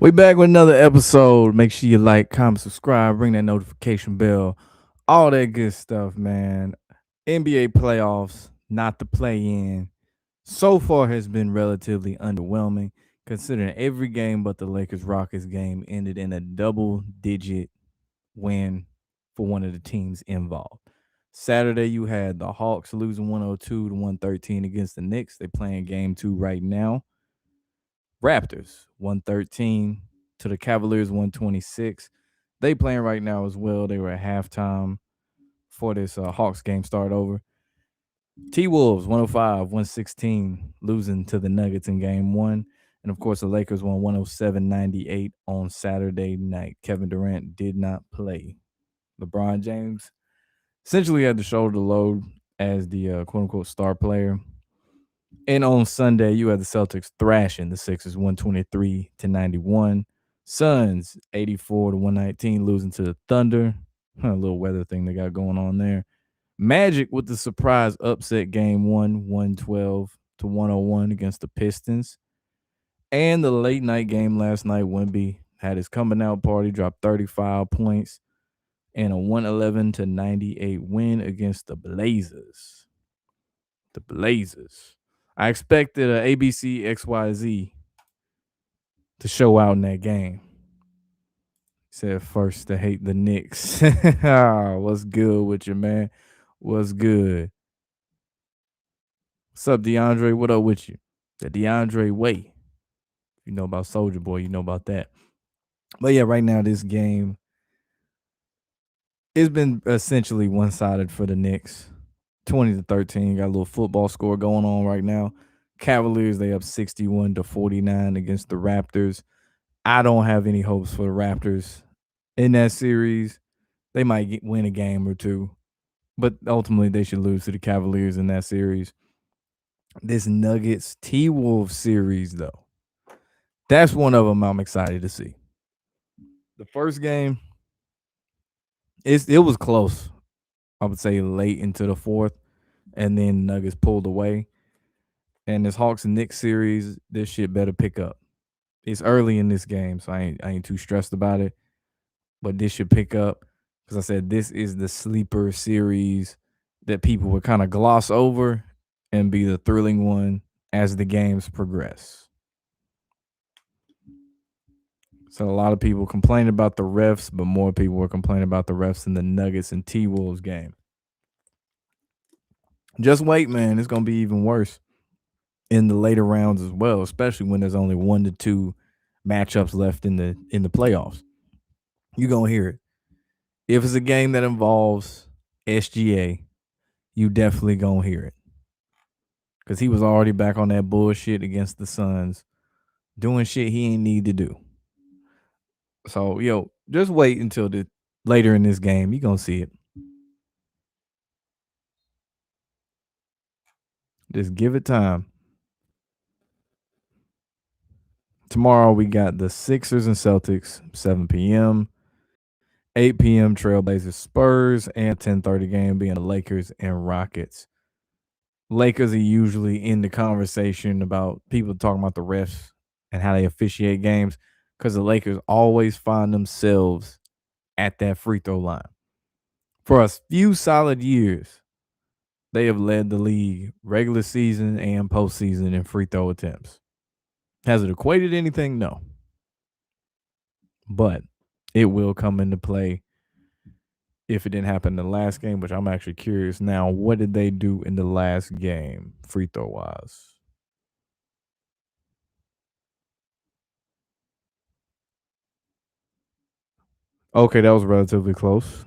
We back with another episode. Make sure you like, comment, subscribe, ring that notification bell, all that good stuff, man. NBA playoffs, not the play in, so far has been relatively underwhelming, considering every game but the Lakers Rockets game ended in a double digit win for one of the teams involved. Saturday, you had the Hawks losing 102 to 113 against the Knicks. They playing game two right now. Raptors 113 to the Cavaliers 126. They playing right now as well. They were at halftime for this Hawks game start over. T Wolves 105 116 losing to the Nuggets in game one. And of course, the Lakers won 107-98 on Saturday night. Kevin Durant did not play. LeBron James essentially had to shoulder the load as the quote unquote star player. And on Sunday, you had the Celtics thrashing the Sixers 123-91. Suns 84 to 119, losing to the Thunder. A little weather thing they got going on there. Magic with the surprise upset game one, 112 to 101 against the Pistons. And the late night game last night, Wemby had his coming out party, dropped 35 points, and a 111-98 win against the Blazers. The Blazers. I expected a ABC XYZ to show out in that game. Said first to hate the Knicks. What's good with you, man? What's good? What's up, DeAndre? What up with you? The DeAndre way. You know about Soldier Boy, you know about that. But yeah, right now this game it's been essentially one-sided for the Knicks. 20-13. Got a little football score going on right now. Cavaliers, they up 61-49 against the Raptors. I don't have any hopes for the Raptors in that series. They might win a game or two, but ultimately they should lose to the Cavaliers in that series. This Nuggets T Wolves series, though, that's one of them I'm excited to see. The first game, it was close. I would say late into the fourth, and then Nuggets pulled away. And this Hawks and Knicks series, this shit better pick up. It's early in this game, so I ain't too stressed about it. But this should pick up because I said this is the sleeper series that people would kind of gloss over and be the thrilling one as the games progress. So a lot of people complain about the refs, but more people were complaining about the refs in the Nuggets and T Wolves game. Just wait, man. It's gonna be even worse in the later rounds as well, especially when there's only 1 to 2 matchups left in the playoffs. You're gonna hear it. If it's a game that involves SGA, you definitely gonna hear it. Cause he was already back on that bullshit against the Suns, doing shit he ain't need to do. So just wait until the later in this game. You gonna see it. Just give it time. Tomorrow we got the Sixers and Celtics, 7 p.m. 8 p.m. Trailblazers Spurs, and 10:30 game being the Lakers and Rockets. Lakers are usually in the conversation about people talking about the refs and how they officiate games because the Lakers always find themselves at that free throw line. For a few solid years, they have led the league regular season and postseason in free throw attempts. Has it equated anything? No. But it will come into play if it didn't happen in the last game, which I'm actually curious now. What did they do in the last game, free throw wise? Okay, that was relatively close.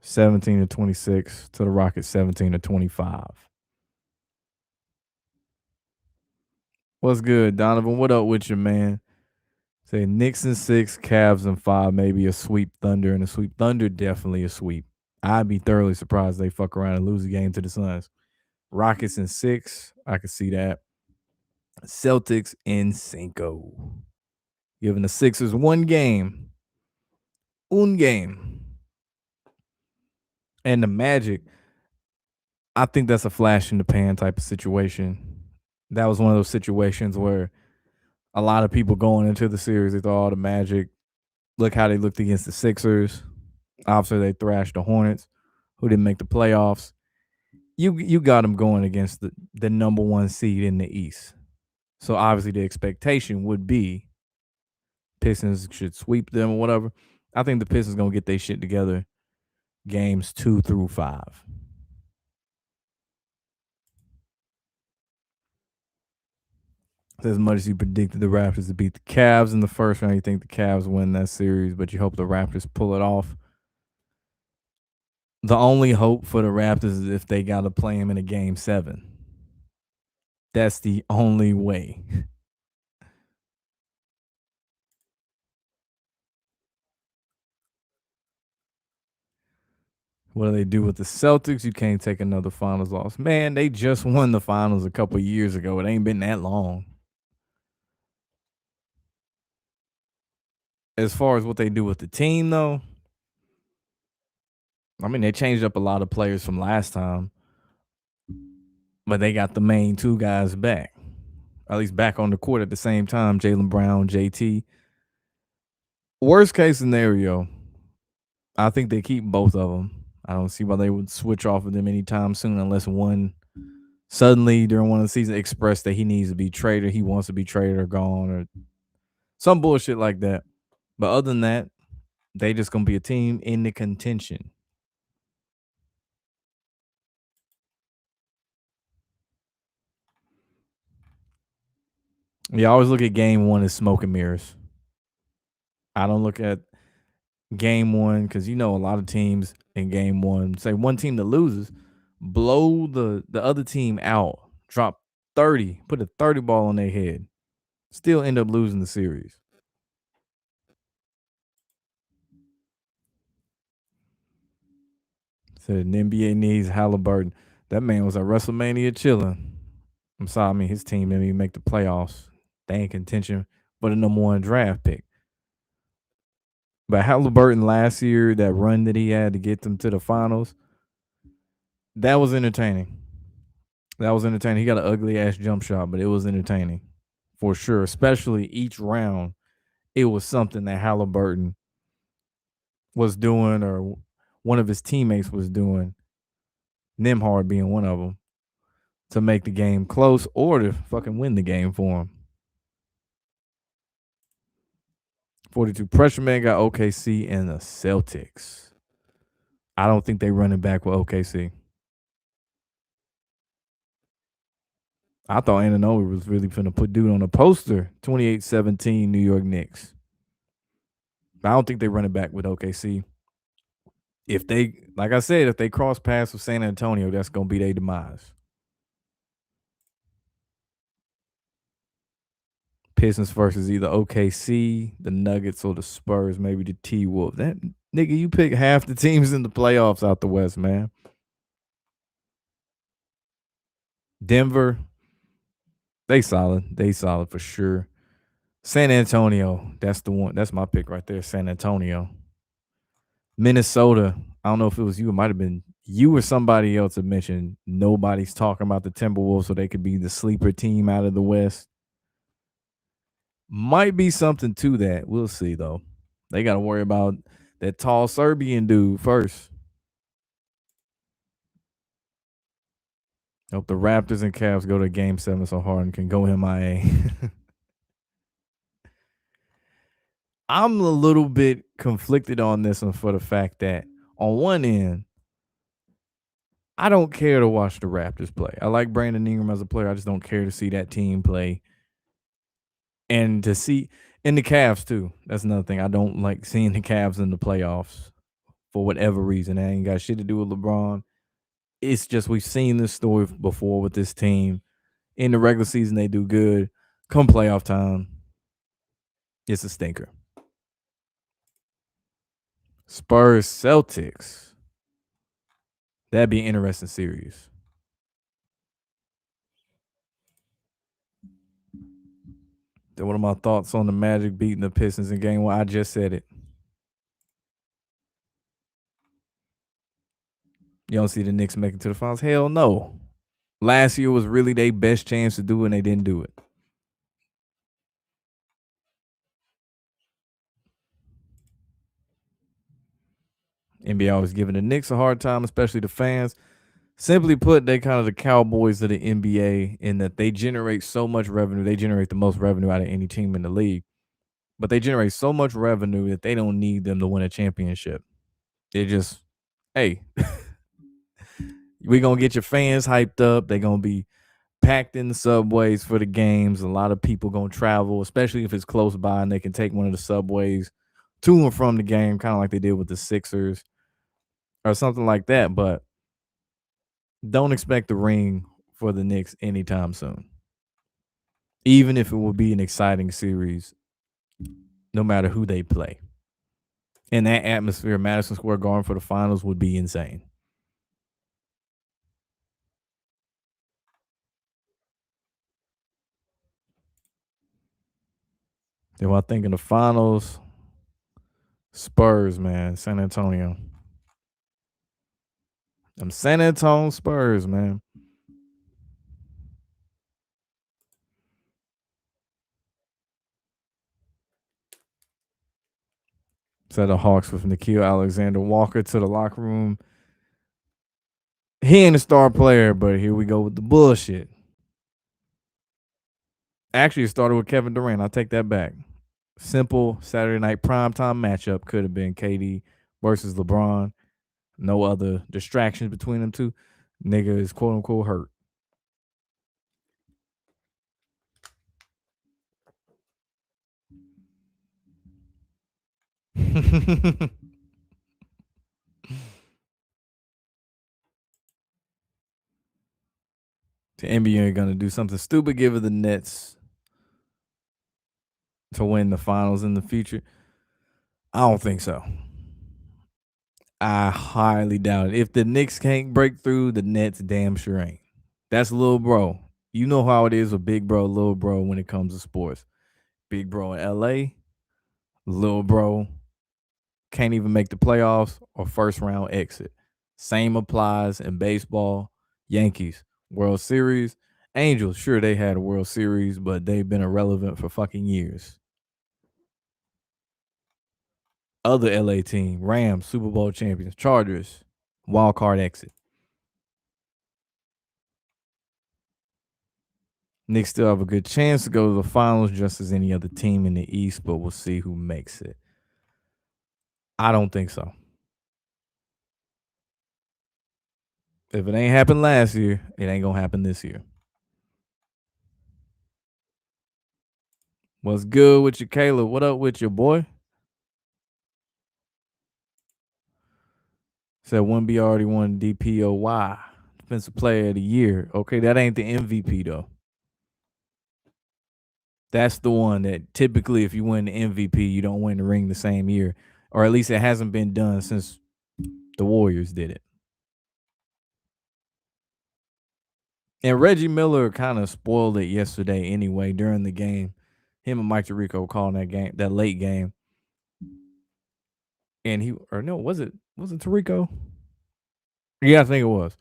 17-26 to the Rockets, 17-25. What's good, Donovan? What up with you, man? Say Knicks and 6, Cavs and 5, maybe a sweep Thunder, and a sweep Thunder, definitely a sweep. I'd be thoroughly surprised they fuck around and lose a game to the Suns. Rockets and 6, I could see that. Celtics in Cinco. Giving the Sixers one game. Un game. And the Magic, I think that's a flash in the pan type of situation. That was one of those situations where A lot of people going into the series, they thought, "Oh, the Magic, look how they looked against the Sixers." Obviously, they thrashed the Hornets, who didn't make the playoffs. You got them going against the number one seed in the East. So obviously, the expectation would be Pistons should sweep them or whatever. I think the Pistons gonna get their shit together games 2 through 5. As much as you predicted the Raptors to beat the Cavs in the first round, you think the Cavs win that series, but you hope the Raptors pull it off. The only hope for the Raptors is if they got to play them in a game 7. That's the only way. What do they do with the Celtics? You can't take another finals loss. Man, they just won the finals a couple years ago. It ain't been that long. As far as what they do with the team, though, I mean, they changed up a lot of players from last time, but they got the main two guys back, at least back on the court at the same time. Jalen Brown, JT. Worst case scenario, I think they keep both of them. I don't see why they would switch off of them anytime soon unless one suddenly during one of the seasons expressed that he needs to be traded, he wants to be traded or gone or some bullshit like that. But other than that, they just gonna be a team in the contention. Yeah, I always look at game one as smoke and mirrors. I don't look at game one because you know a lot of teams in game one, say one team that loses, blow the other team out, drop 30, put a 30 ball on their head, still end up losing the series. Said the NBA needs Halliburton. That man was at WrestleMania chilling. I'm sorry, I mean his team didn't even make the playoffs. They in contention for the number one draft pick. But Halliburton last year, that run that he had to get them to the finals, that was entertaining. That was entertaining. He got an ugly ass jump shot, but it was entertaining for sure. Especially each round, it was something that Halliburton was doing or one of his teammates was doing. Nimhard being one of them to make the game close or to fucking win the game for him. 42 pressure man got OKC and the Celtics. I don't think they running back with OKC. I thought Ananobi was really finna put dude on a poster. 28-17 New York Knicks. But I don't think they running back with OKC. If they, like I said, if they cross paths with San Antonio, that's gonna be their demise. Pistons versus either OKC, the Nuggets, or the Spurs, maybe the T Wolves. That nigga, you pick half the teams in the playoffs out the West, man. Denver, they solid. They solid for sure. San Antonio, that's the one. That's my pick right there. San Antonio. Minnesota. I don't know if it was you. It might have been you or somebody else that mentioned nobody's talking about the Timberwolves, so they could be the sleeper team out of the West. Might be something to that. We'll see though. They got to worry about that tall Serbian dude first. Hope the Raptors and Cavs go to game 7 so Harden can go MIA. I'm a little bit conflicted on this one for the fact that on one end, I don't care to watch the Raptors play. I like Brandon Ingram as a player. I just don't care to see that team play. And to see in the Cavs too. That's another thing. I don't like seeing the Cavs in the playoffs for whatever reason. That ain't got shit to do with LeBron. It's just we've seen this story before with this team. In the regular season, they do good. Come playoff time, it's a stinker. Spurs Celtics. That'd be an interesting series. Then what are my thoughts on the Magic beating the Pistons in game one? I just said it. You don't see the Knicks making to the finals? Hell no. Last year was really their best chance to do it, and they didn't do it. NBA always giving the Knicks a hard time, especially the fans. Simply put, they kind of the Cowboys of the NBA in that they generate so much revenue. They generate the most revenue out of any team in the league, but they generate so much revenue that they don't need them to win a championship. They just, hey, we gonna get your fans hyped up. They gonna be packed in the subways for the games. A lot of people gonna travel, especially if it's close by and they can take one of the subways to and from the game, kind of like they did with the Sixers or something like that. But don't expect the ring for the Knicks anytime soon. Even if it will be an exciting series, no matter who they play. In that atmosphere, Madison Square Garden for the finals would be insane. If I think in the finals, Spurs, man, San Antonio. Them San Antonio Spurs, man. Said the Hawks with Nikhil Alexander Walker to the locker room. He ain't a star player, but here we go with the bullshit. Actually, it started with Kevin Durant. I'll take that back. Simple Saturday night primetime matchup could have been KD versus LeBron. No other distractions between them two. Nigga is quote unquote hurt. The NBA gonna do something stupid, give it the Nets to win the finals in the future. I don't think so. I highly doubt it. If the Knicks can't break through, the Nets damn sure ain't. That's little bro. You know how it is with big bro, little bro when it comes to sports. Big bro in LA, little bro can't even make the playoffs or first round exit. Same applies in baseball. Yankees, World Series. Angels, sure, they had a World Series, but they've been irrelevant for fucking years. Other LA team, Rams, Super Bowl champions, Chargers, wild card exit. Knicks still have a good chance to go to the finals just as any other team in the East, but we'll see who makes it. I don't think so. If it ain't happened last year, it ain't gonna happen this year. What's good with you, Caleb? What up with your boy? Said one B already won DPOY, Defensive Player of the Year. Okay, that ain't the MVP though. That's the one that typically, if you win the MVP, you don't win the ring the same year, or at least it hasn't been done since the Warriors did it. And Reggie Miller kind of spoiled it yesterday anyway during the game. Him and Mike Tirico were calling that game, that late game. And he, or no, wasn't Tirico? Yeah, I think it was.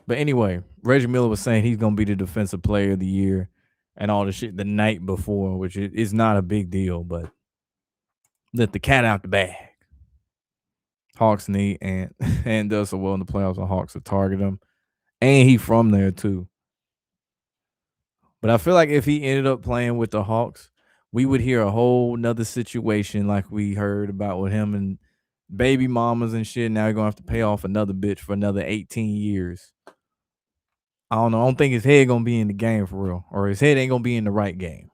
But anyway, Reggie Miller was saying he's gonna be the defensive player of the year and all the shit the night before, which is not a big deal, but let the cat out the bag. Hawks need and does so well in the playoffs, and Hawks will target him. And he from there too. But I feel like if he ended up playing with the Hawks, we would hear a whole nother situation like we heard about with him and baby mamas and shit. Now you're gonna have to pay off another bitch for another 18 years. I don't know. I don't think his head gonna be in the game for real, or his head ain't gonna be in the right game.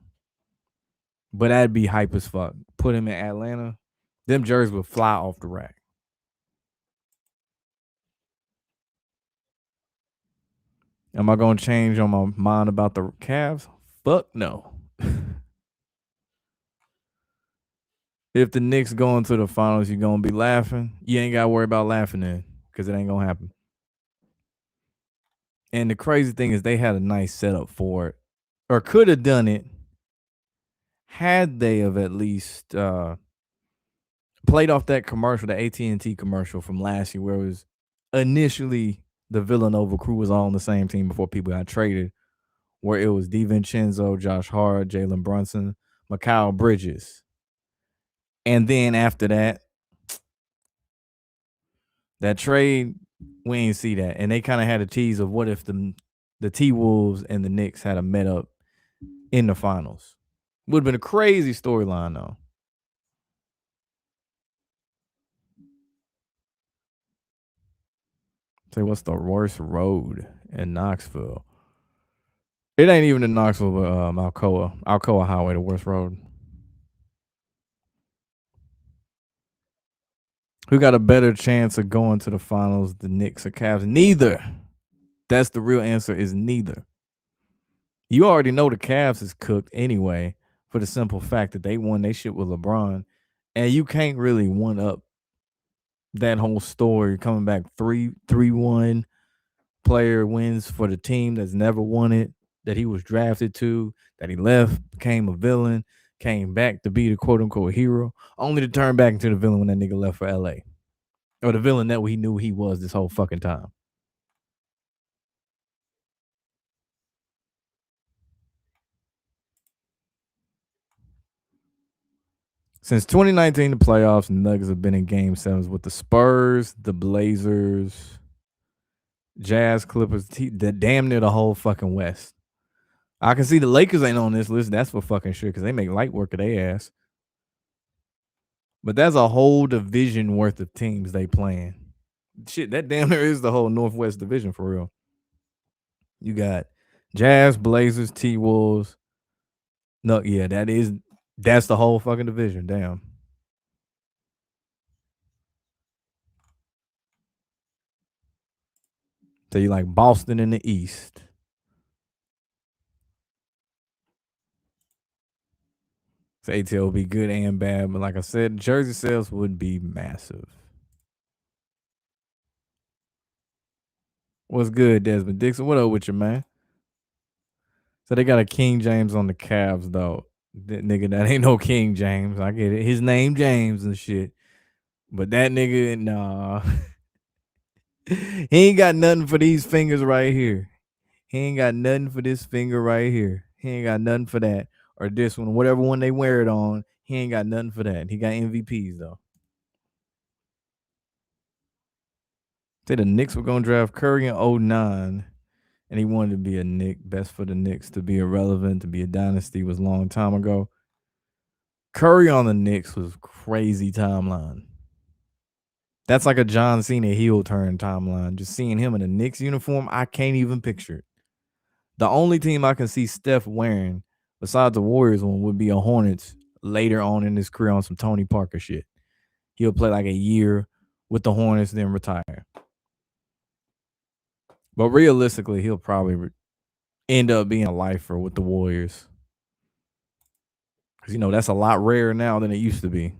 But that'd be hype as fuck. Put him in Atlanta, them jerseys would fly off the rack. Am I gonna change on my mind about the Cavs? Fuck no. If the Knicks go into the finals, you're gonna be laughing. You ain't gotta worry about laughing then, because it ain't gonna happen. And the crazy thing is they had a nice setup for it. Or could have done it had they have at least played off that commercial, the AT&T commercial from last year, where it was initially the Villanova crew was all on the same team before people got traded, where it was DiVincenzo, Josh Hart, Jalen Brunson, Mikal Bridges. And then after that, That trade, we ain't see that. And they kind of had a tease of what if the T Wolves and the Knicks had a met up in the finals. Would have been a crazy storyline though. Say what's the worst road in Knoxville? It ain't even in Knoxville, but Alcoa Highway, the worst road. Who got a better chance of going to the finals, the Knicks or Cavs? Neither. That's the real answer is neither. You already know the Cavs is cooked anyway for the simple fact that they won their shit with LeBron. And you can't really one up that whole story coming back 3-1 player wins for the team that's never won it, that he was drafted to, that he left, became a villain, came back to be the quote unquote hero, only to turn back into the villain when that nigga left for LA. Or the villain that we knew he was this whole fucking time. Since 2019, the playoffs, the Nuggets have been in game sevens with the Spurs, the Blazers, Jazz, Clippers, the damn near the whole fucking West. I can see the Lakers ain't on this list. That's for fucking sure because they make light work of their ass. But that's a whole division worth of teams they playing. Shit, that damn near is the whole Northwest division for real. You got Jazz, Blazers, T Wolves. No, yeah, that's the whole fucking division. Damn. So you like Boston in the East. So ATL would be good and bad, but like I said, jersey sales would be massive. What's good, Desmond Dixon? What up with you, man? So they got a King James on the Cavs, though. That nigga, that ain't no King James. I get it. His name James and shit. But that nigga, nah. He ain't got nothing for these fingers right here. He ain't got nothing for this finger right here. He ain't got nothing for that. Or this one, whatever one they wear it on. He ain't got nothing for that. He got MVPs, though. Say the Knicks were going to draft Curry in '09. And he wanted to be a Knick. Best for the Knicks to be irrelevant, to be a dynasty was a long time ago. Curry on the Knicks was crazy timeline. That's like a John Cena heel turn timeline. Just seeing him in a Knicks uniform, I can't even picture it. The only team I can see Steph wearing, besides the Warriors one, would be a Hornets later on in his career on some Tony Parker shit. He'll play like a year with the Hornets, then retire. But realistically, he'll probably end up being a lifer with the Warriors. Because, that's a lot rarer now than it used to be.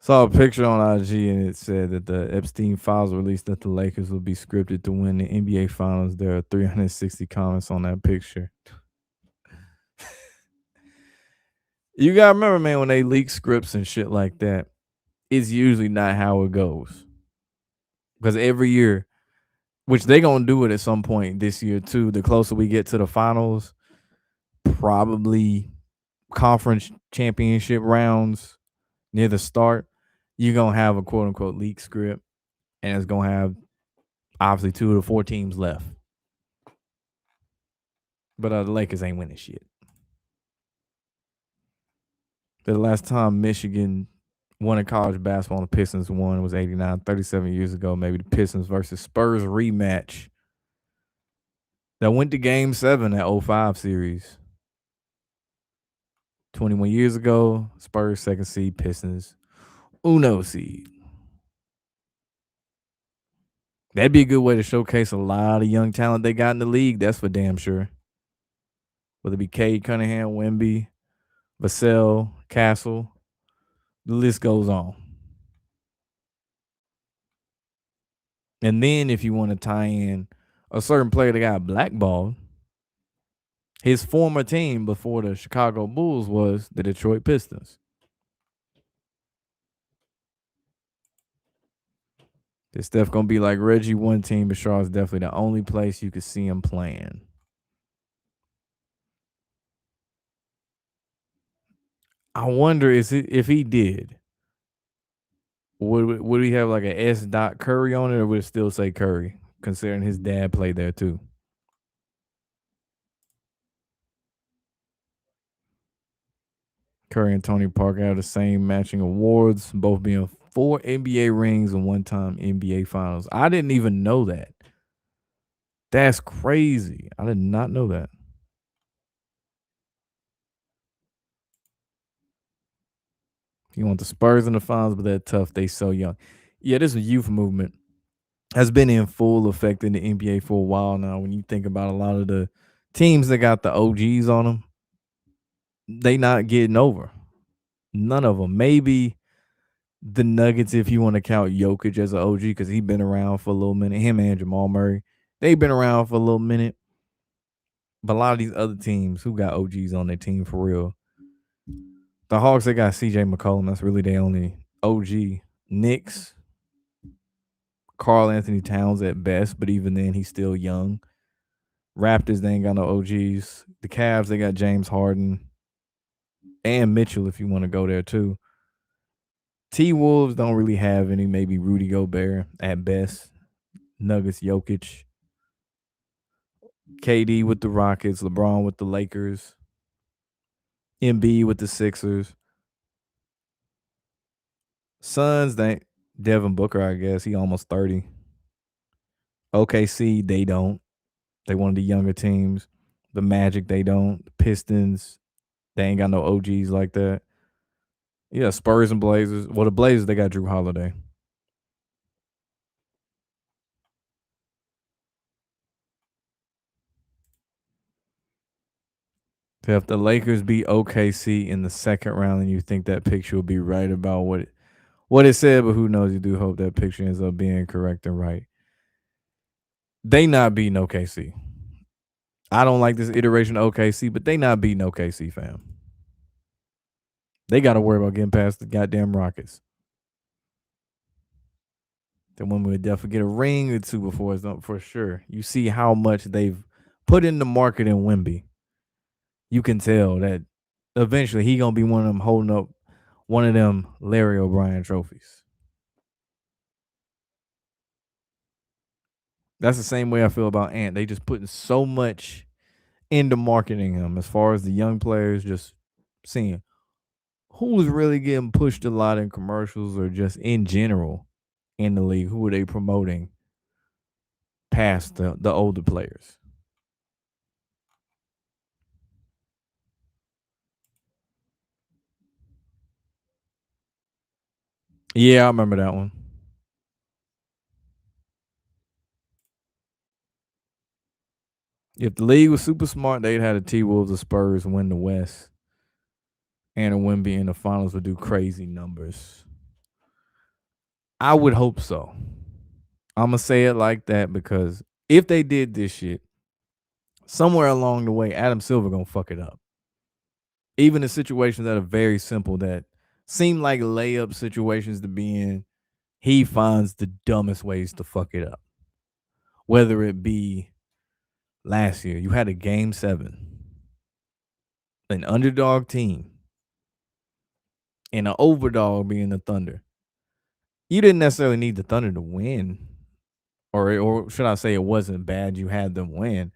Saw a picture on IG and it said that the Epstein files released that the Lakers will be scripted to win the NBA Finals. There are 360 comments on that picture. You gotta remember, man, when they leak scripts and shit like that, it's usually not how it goes. Because every year, which they gonna do it at some point this year too, the closer we get to the finals, probably conference championship rounds near the start, you're gonna have a quote unquote leak script, and it's gonna have obviously 2 of the 4 teams left. But the Lakers ain't winning shit. The last time Michigan won a college basketball, the Pistons won was 89, 37 years ago. Maybe the Pistons versus Spurs rematch that went to game 7 at 05 series. 21 years ago, Spurs second seed, Pistons uno seed. That'd be a good way to showcase a lot of young talent they got in the league. That's for damn sure. Whether it be Cade Cunningham, Wemby, Vassell, Castle, the list goes on. And then if you want to tie in a certain player that got blackballed, his former team before the Chicago Bulls was the Detroit Pistons. This stuff gonna be like Reggie one team, but Charlotte's definitely the only place you could see him playing. I wonder is it if he did, would he have like a S. Dot Curry on it, or would it still say Curry? Considering his dad played there too. Curry and Tony Parker have the same matching awards, both being 4 NBA rings and one-time NBA Finals. I didn't even know that. That's crazy. I did not know that. You want the Spurs in the finals, but they're tough. They so young. Yeah, this youth movement has been in full effect in the NBA for a while now. When you think about a lot of the teams that got the OGs on them, they not getting over. None of them. Maybe the Nuggets, if you want to count Jokic as an OG, because he been around for a little minute. Him and Jamal Murray, they've been around for a little minute. But a lot of these other teams who got OGs on their team for real. The Hawks, they got CJ McCollum. That's really their only OG. Knicks, Carl Anthony Towns at best, but even then, he's still young. Raptors, they ain't got no OGs. The Cavs, they got James Harden and Mitchell, if you want to go there too. T Wolves don't really have any, maybe Rudy Gobert at best. Nuggets, Jokic. KD with the Rockets, LeBron with the Lakers, MB with the Sixers. Suns, they Devin Booker, I guess. He almost 30. OKC, they don't. They one of the younger teams. The Magic, they don't. The Pistons, they ain't got no OGs like that. Yeah, Spurs and Blazers. Well, the Blazers, they got Drew Holiday. So if the Lakers beat OKC in the second round, and you think that picture will be right about what it said, but who knows? You do hope that picture ends up being correct and right. They not beating OKC. I don't like this iteration of OKC, but they not beating OKC, fam. They got to worry about getting past the goddamn Rockets. Then when we definitely get a ring or two before it's up for sure. You see how much they've put in the market in Wimby. You can tell that eventually he gonna be one of them holding up one of them Larry O'Brien trophies. That's the same way I feel about Ant. They just putting so much into marketing him as far as the young players, just seeing who's really getting pushed a lot in commercials or just in general in the league. Who are they promoting past the older players? Yeah, I remember that one. If the league was super smart, they'd had a T Wolves or Spurs win the West, and a Wimby in the finals would do crazy numbers. I would hope so. I'm gonna say it like that because if they did this shit, somewhere along the way, Adam Silver gonna fuck it up. Even in situations that are very simple, that seem like layup situations to be in, he finds the dumbest ways to fuck it up. Whether it be last year, you had a game 7, an underdog team, and an overdog being the Thunder. You didn't necessarily need the Thunder to win, or should I say, it wasn't bad you had them win.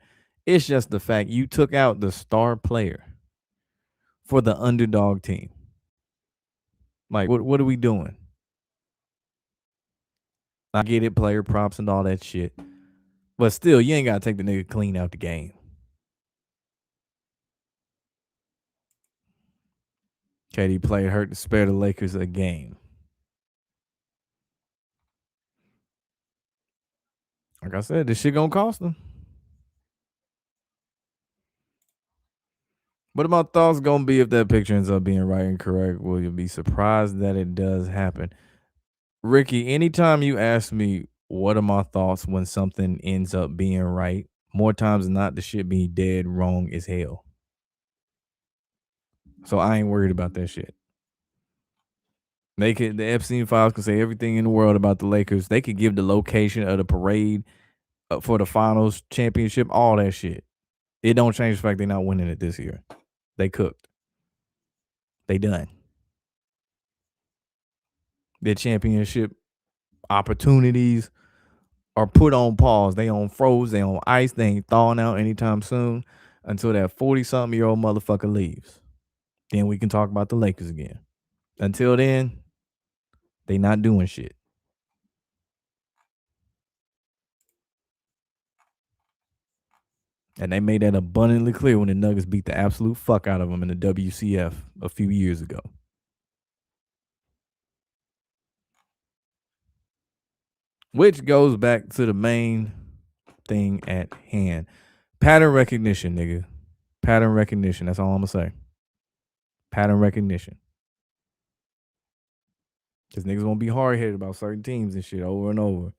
It's just the fact you took out the star player for the underdog team. Like, what are we doing? I get it, player props and all that shit, but still, you ain't gotta take the nigga clean out the game. KD played hurt to spare the Lakers a game. Like I said, this shit gonna cost them. What are my thoughts gonna be if that picture ends up being right and correct? Will you be surprised that it does happen? Ricky, anytime you ask me what are my thoughts when something ends up being right, more times than not, the shit being dead wrong as hell. So I ain't worried about that shit. The Epstein files can say everything in the world about the Lakers. They could give the location of the parade for the finals championship, all that shit. It don't change the fact they're not winning it this year. They cooked. They done. Their championship opportunities are put on pause. They on froze. They on ice. They ain't thawing out anytime soon until that 40-something-year-old motherfucker leaves. Then we can talk about the Lakers again. Until then, they not doing shit. And they made that abundantly clear when the Nuggets beat the absolute fuck out of them in the WCF a few years ago. Which goes back to the main thing at hand. Pattern recognition, nigga. Pattern recognition. That's all I'm going to say. Pattern recognition. Because niggas won't be hard-headed about certain teams and shit over and over.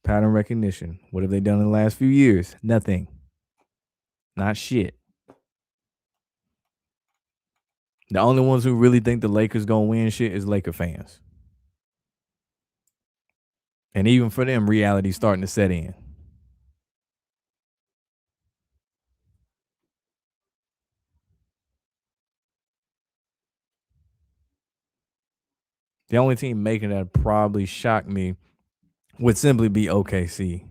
Pattern recognition. What have they done in the last few years? Nothing. Not shit. The only ones who really think the Lakers gonna win shit is Laker fans. And even for them, reality's starting to set in. The only team making that probably shock me would simply be OKC.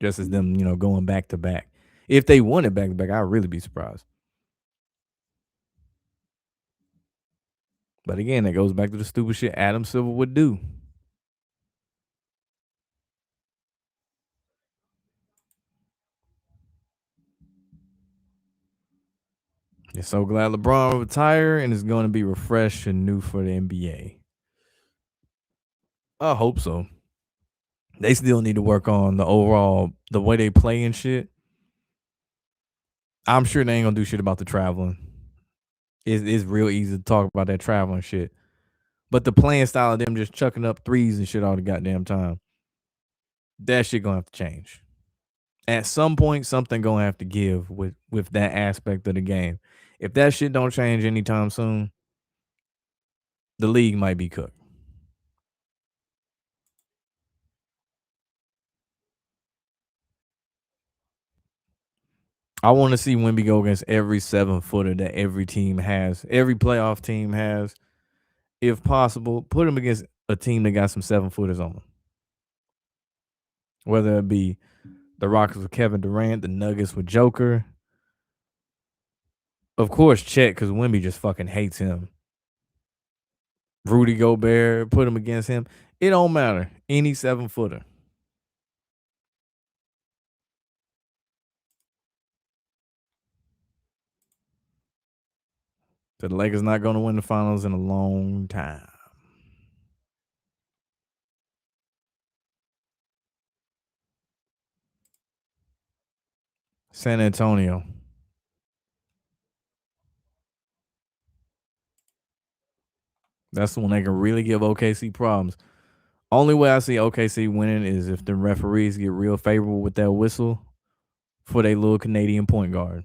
Just as them, going back to back. If they won it back to back, I'd really be surprised. But again, that goes back to the stupid shit Adam Silver would do. You're so glad LeBron will retire and is going to be refreshed and new for the NBA. I hope so. They still need to work on the way they play and shit. I'm sure they ain't gonna do shit about the traveling. It's real easy to talk about that traveling shit. But the playing style of them just chucking up threes and shit all the goddamn time, that shit gonna have to change. At some point, something gonna have to give with that aspect of the game. If that shit don't change anytime soon, the league might be cooked. I want to see Wemby go against every 7-footer that every team has, every playoff team has. If possible, put him against a team that got some 7-footers on them. Whether it be the Rockets with Kevin Durant, the Nuggets with Joker. Of course, Chet, because Wemby just fucking hates him. Rudy Gobert, put him against him. It don't matter. Any 7-footer. So the Lakers not going to win the finals in a long time. San Antonio. That's the one they can really give OKC problems. Only way I see OKC winning is if the referees get real favorable with that whistle for their little Canadian point guard.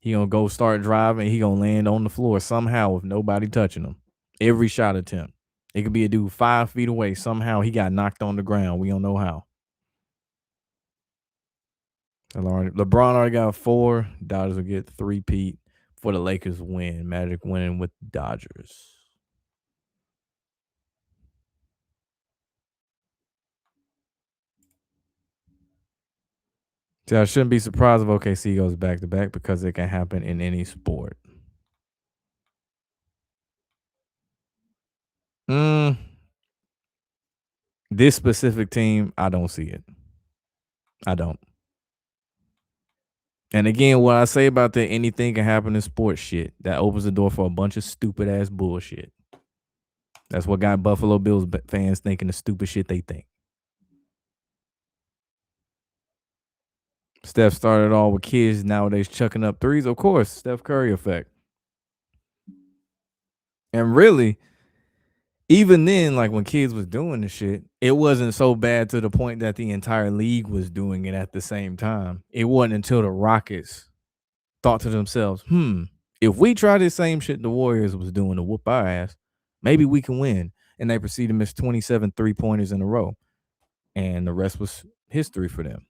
He gonna go start driving. He gonna land on the floor somehow with nobody touching him. Every shot attempt. It could be a dude 5 feet away. Somehow he got knocked on the ground. We don't know how. LeBron already got 4. Dodgers will get 3-peat for the Lakers win. Magic winning with Dodgers. See, I shouldn't be surprised if OKC goes back to back because it can happen in any sport. This specific team, I don't see it. I don't. And again, what I say about that anything can happen in sports shit, that opens the door for a bunch of stupid ass bullshit. That's what got Buffalo Bills fans thinking the stupid shit they think. Steph started all with kids nowadays chucking up threes. Of course, Steph Curry effect. And really, even then, like when kids was doing the shit, it wasn't so bad to the point that the entire league was doing it at the same time. It wasn't until the Rockets thought to themselves, if we try this same shit the Warriors was doing to whoop our ass, Maybe we can win. And they proceed to miss 27 3-pointers in a row. And the rest was history for them.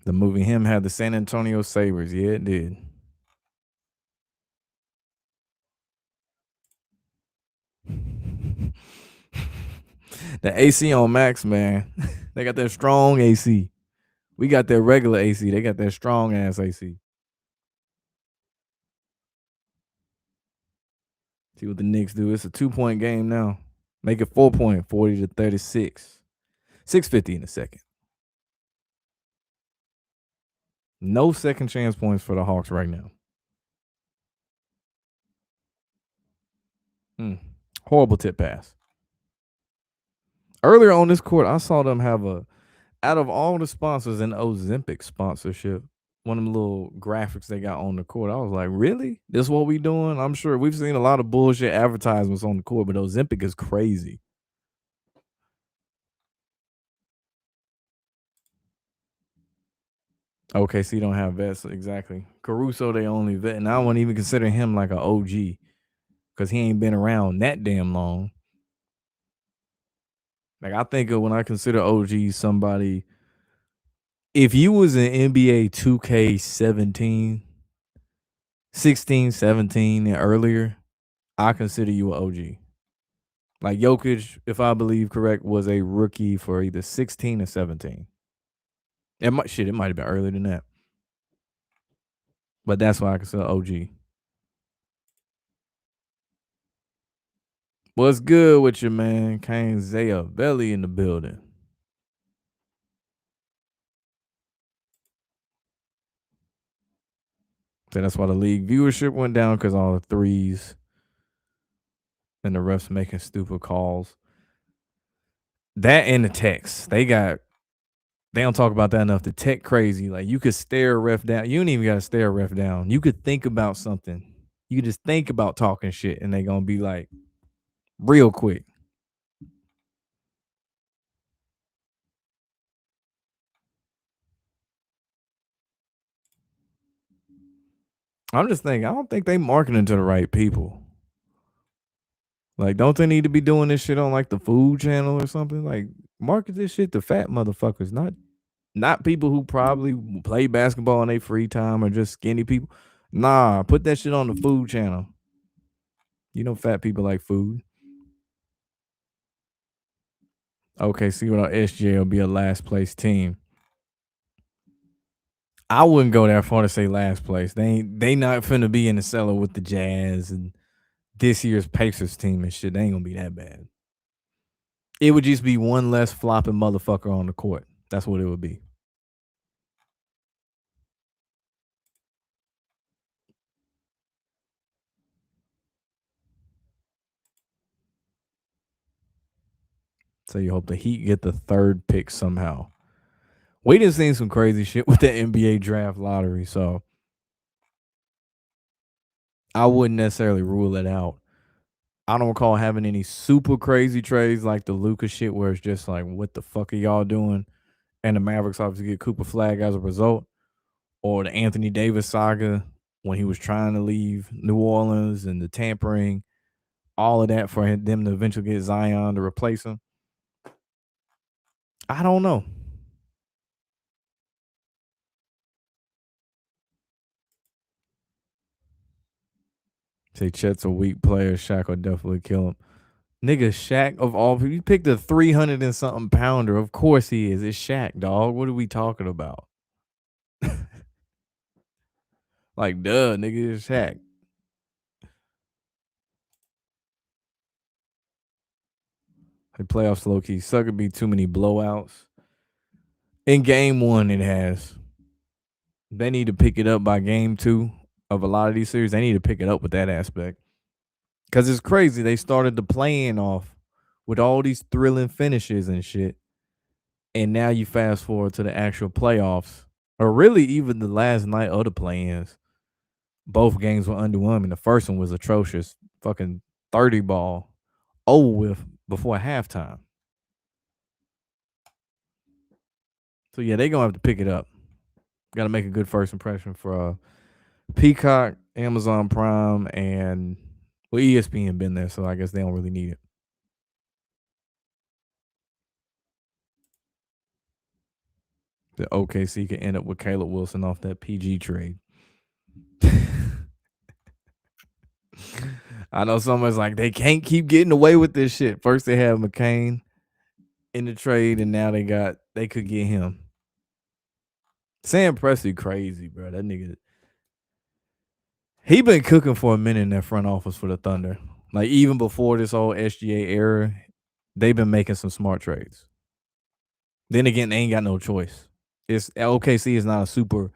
The movie Him had the San Antonio Sabres. Yeah, it did. The AC on max, man. They got that strong AC. We got that regular AC. They got that strong ass AC. See what the Knicks do. It's a 2-point game now. Make it 4-point, 40-36. 6:50 in the second. No second chance points for the Hawks right now. Hmm. Horrible tip pass. Earlier on this court, I saw them have out of all the sponsors an Ozempic sponsorship. One of them little graphics they got on the court. I was like, really? This what we doing? I'm sure we've seen a lot of bullshit advertisements on the court, but Ozempic is crazy. Okay, so you don't have vets exactly. Caruso, they only vet, and I wouldn't even consider him like an OG because he ain't been around that damn long. Like I think of when I consider OG somebody, if you was in NBA 2K 16, 17, and earlier, I consider you an OG. Like Jokic, if I believe correct, was a rookie for either 16 or 17. It might have been earlier than that. But that's why I consider OG. What's good with you, man? Kane Zaya Belly in the building. So that's why the league viewership went down because all the threes and the refs making stupid calls. That and the text. They don't talk about that enough. The tech crazy. Like you could stare a ref down. You don't even gotta stare a ref down. You could think about something. You could just think about talking shit and they gonna be like real quick. I'm just thinking, I don't think they marketing to the right people. Like, don't they need to be doing this shit on like the food channel or something? Like, market this shit to fat motherfuckers, not people who probably play basketball in their free time or just skinny people. Nah, put that shit on the food channel. You know, fat people like food. Okay, see what our SJ will be a last place team. I wouldn't go that far to say last place. They not finna be in the cellar with the Jazz and this year's Pacers team and shit. They ain't gonna be that bad. It would just be one less flopping motherfucker on the court. That's what it would be. So you hope the Heat get the third pick somehow. We just seen some crazy shit with the NBA draft lottery, so I wouldn't necessarily rule it out. I don't recall having any super crazy trades like the Luka shit where it's just like, what the fuck are y'all doing? And the Mavericks obviously get Cooper Flag as a result, or the Anthony Davis saga when he was trying to leave New Orleans and the tampering, all of that for them to eventually get Zion to replace him. I don't know. Say Chet's a weak player. Shaq will definitely kill him. Nigga, Shaq of all people, you picked a 300 and something pounder. Of course he is. It's Shaq, dog. What are we talking about? Like, duh, nigga, it's Shaq. The playoffs low key sucker be too many blowouts. In game one, it has. They need to pick it up by game two of a lot of these series. They need to pick it up with that aspect. Because it's crazy. They started the playing off with all these thrilling finishes and shit. And now you fast forward to the actual playoffs, or really even the last night of the play-ins. Both games were underwhelming. The first one was atrocious. Fucking 30 ball over with before halftime. So yeah, they gonna have to pick it up. Got to make a good first impression for Peacock, Amazon Prime, and well, ESPN been there, so I guess they don't really need it. The OKC could end up with Caleb Wilson off that PG trade. I know someone's like they can't keep getting away with this shit. First they have McCain in the trade, and now they could get him. Sam Presti crazy, bro. That nigga, he been cooking for a minute in that front office for the Thunder. Like even before this whole SGA era, they've been making some smart trades. Then again, they ain't got no choice. It's OKC is not a super,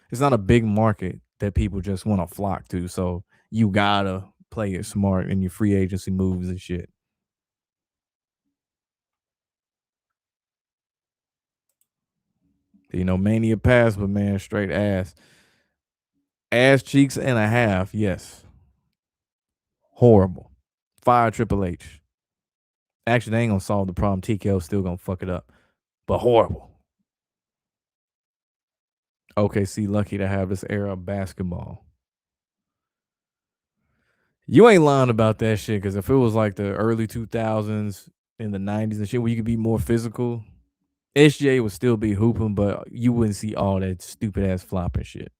it's not a big market that people just want to flock to. So you gotta play it smart in your free agency moves and shit. You know, mania pass, but man, straight ass cheeks and a half. Yes, horrible. Fire Triple H. Actually, they ain't gonna solve the problem. TKO still gonna fuck it up, but horrible. OKC lucky to have this era of basketball. You ain't lying about that shit because if it was like the early 2000s in the 90s and shit where you could be more physical, SGA would still be hooping, but you wouldn't see all that stupid ass flopping shit.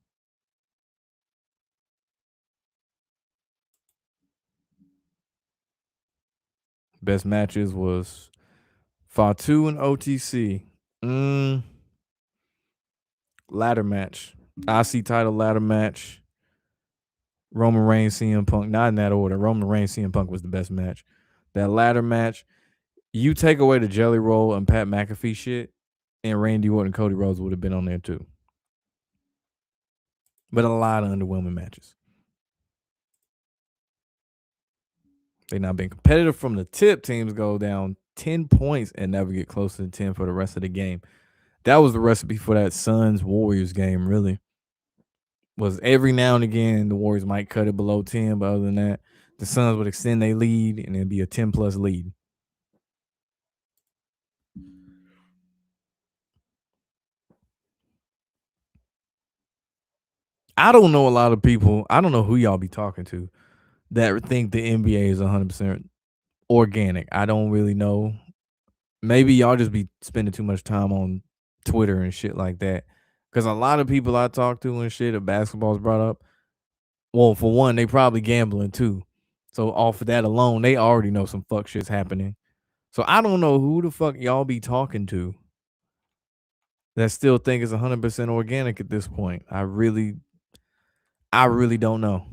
Best matches was Fatu and OTC. Mm, ladder match. IC title ladder match. Roman Reigns, CM Punk. Not in that order. Roman Reigns, CM Punk was the best match. That ladder match, you take away the Jelly Roll and Pat McAfee shit, and Randy Orton and Cody Rhodes would have been on there too. But a lot of underwhelming matches. They not been competitive from the tip. Teams go down 10 points and never get closer to 10 for the rest of the game. That was the recipe for that Suns Warriors game, really. Was every now and again the Warriors might cut it below 10, but other than that, the Suns would extend their lead and it'd be a 10 plus lead. I don't know a lot of people. I don't know who y'all be talking to that think the NBA is 100% organic. I don't really know. Maybe y'all just be spending too much time on Twitter and shit like that. Because a lot of people I talk to and shit, if basketball's brought up, well, for one, they probably gambling too. So off of that alone, they already know some fuck shit's happening. So I don't know who the fuck y'all be talking to that still think it's 100% organic at this point. I really don't know.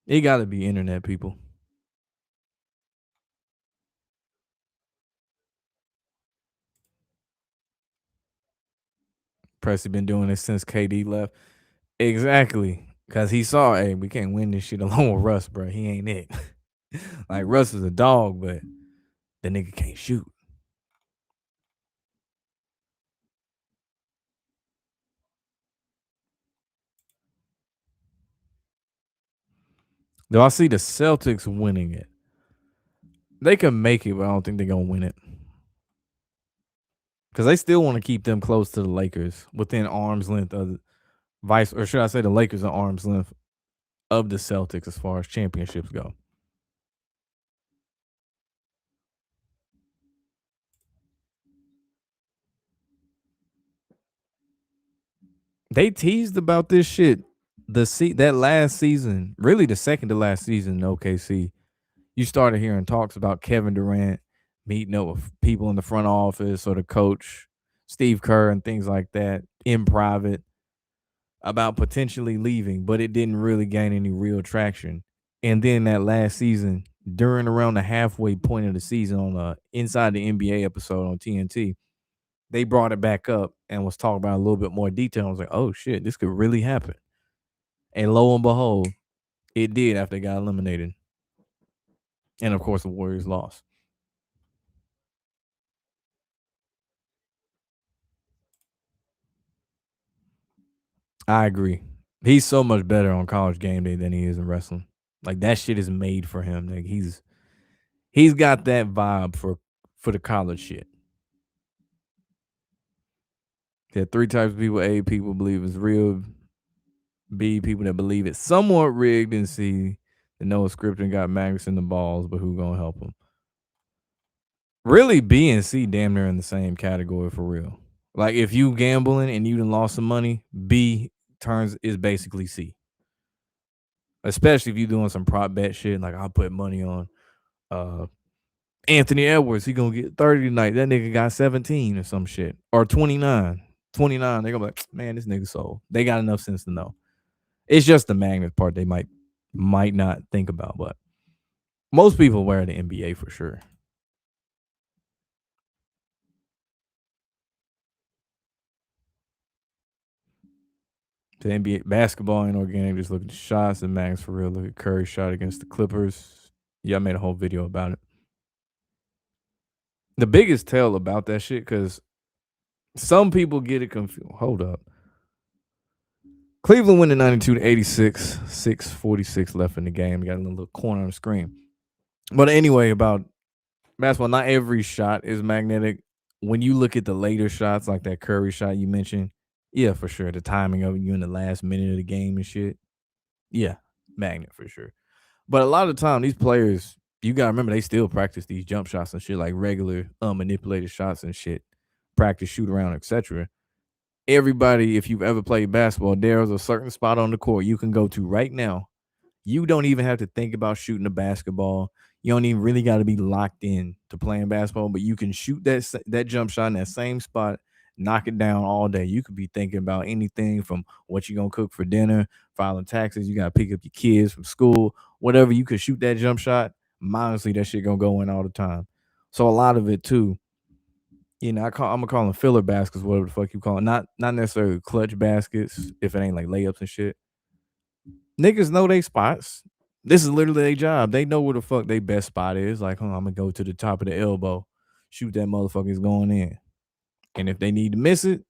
It got to be internet people. Pressy been doing this since KD left. Exactly. Cause he saw, hey, we can't win this shit alone with Russ, bro. He ain't it. Like Russ is a dog, but the nigga can't shoot. Though I see the Celtics winning it. They can make it, but I don't think they're gonna win it. Because they still want to keep them close to the Lakers within arm's length of vice, or should I say the Lakers are arm's length of the Celtics as far as championships go. They teased about this shit that last season, really the second to last season in OKC. You started hearing talks about Kevin Durant meeting up with people in the front office or the coach, Steve Kerr, and things like that in private about potentially leaving, but it didn't really gain any real traction. And then that last season, during around the halfway point of the season on Inside the NBA episode on TNT, they brought it back up and was talking about a little bit more detail. I was like, oh shit, this could really happen. And lo and behold, it did after they got eliminated. And of course, the Warriors lost. I agree. He's so much better on college game day than he is in wrestling. Like that shit is made for him. Like he's got that vibe for the college shit. There are three types of people: A, people believe it's real; B, people that believe it's somewhat rigged; and C, that know it's scripted and got magnets in the balls, but who gonna help them? Really, B and C damn near in the same category for real. Like if you gambling and you done lost some money, B turns is basically C. Especially if you doing some prop bet shit, like I'll put money on uh Anthony Edwards, he gonna get 30 tonight. That nigga got 17 or some shit. Or 29. 29. They're gonna be like, man, this nigga sold. They got enough sense to know. It's just the magnet part they might not think about, but most people wear the NBA for sure. The NBA basketball ain't organic. Just look at the shots and magnets for real. Look at Curry shot against the Clippers. Yeah, I made a whole video about it. The biggest tell about that shit, because some people get it confused. Hold up. Cleveland went to 92-86, 6:46 left in the game. Got a little corner on the screen. But anyway, about basketball, not every shot is magnetic. When you look at the later shots, like that Curry shot you mentioned, yeah, for sure. The timing of you in the last minute of the game and shit, yeah, magnet for sure. But a lot of the time, these players, you gotta remember, they still practice these jump shots and shit, like regular manipulated shots and shit, practice shoot around, etc. Everybody, if you've ever played basketball, there's a certain spot on the court you can go to right now. You don't even have to think about shooting a basketball. You don't even really got to be locked in to playing basketball, but you can shoot that jump shot in that same spot, knock it down all day. You could be thinking about anything from what you're gonna cook for dinner, filing taxes. You gotta pick up your kids from school, whatever. You could shoot that jump shot. Honestly, that shit gonna go in all the time. So a lot of it too, I'm gonna call them filler baskets, whatever the fuck you call it. Not necessarily clutch baskets if it ain't like layups and shit. Niggas know they spots. This is literally their job. They know where the fuck their best spot is. Like, I'm gonna go to the top of the elbow, shoot that motherfucker's going in. And if they need to miss it,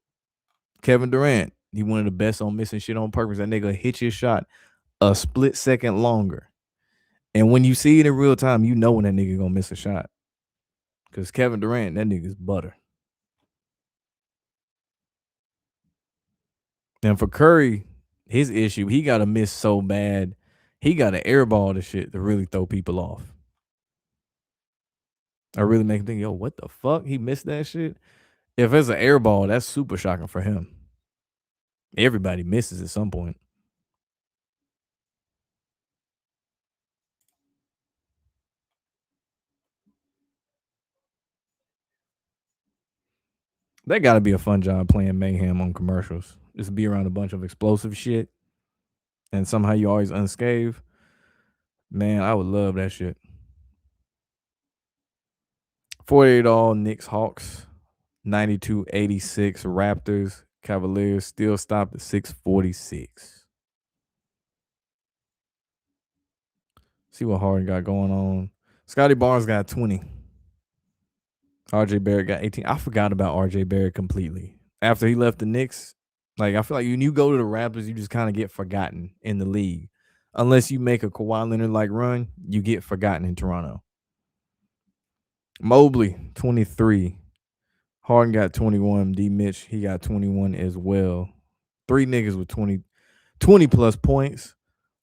Kevin Durant, he one of the best on missing shit on purpose. That nigga hit your shot a split second longer. And when you see it in real time, you know when that nigga gonna miss a shot. Cause Kevin Durant, that nigga's butter. And for Curry, his issue, he got to miss so bad. He got to airball the shit to really throw people off. I really make him think, yo, what the fuck? He missed that shit? If it's an airball, that's super shocking for him. Everybody misses at some point. That got to be a fun job playing mayhem on commercials. Just be around a bunch of explosive shit and somehow you always unscathed. Man, I would love that shit. 48 all Knicks Hawks, 92-86 Raptors Cavaliers still stopped at 646. See what Harden got going on. Scotty Barnes got 20. RJ Barrett got 18. I forgot about RJ Barrett completely. After he left the Knicks, like I feel like when you go to the Raptors, you just kind of get forgotten in the league. Unless you make a Kawhi Leonard like run, you get forgotten in Toronto. Mobley, 23. Harden got 21. D Mitch, he got 21 as well. Three niggas with 20 plus points.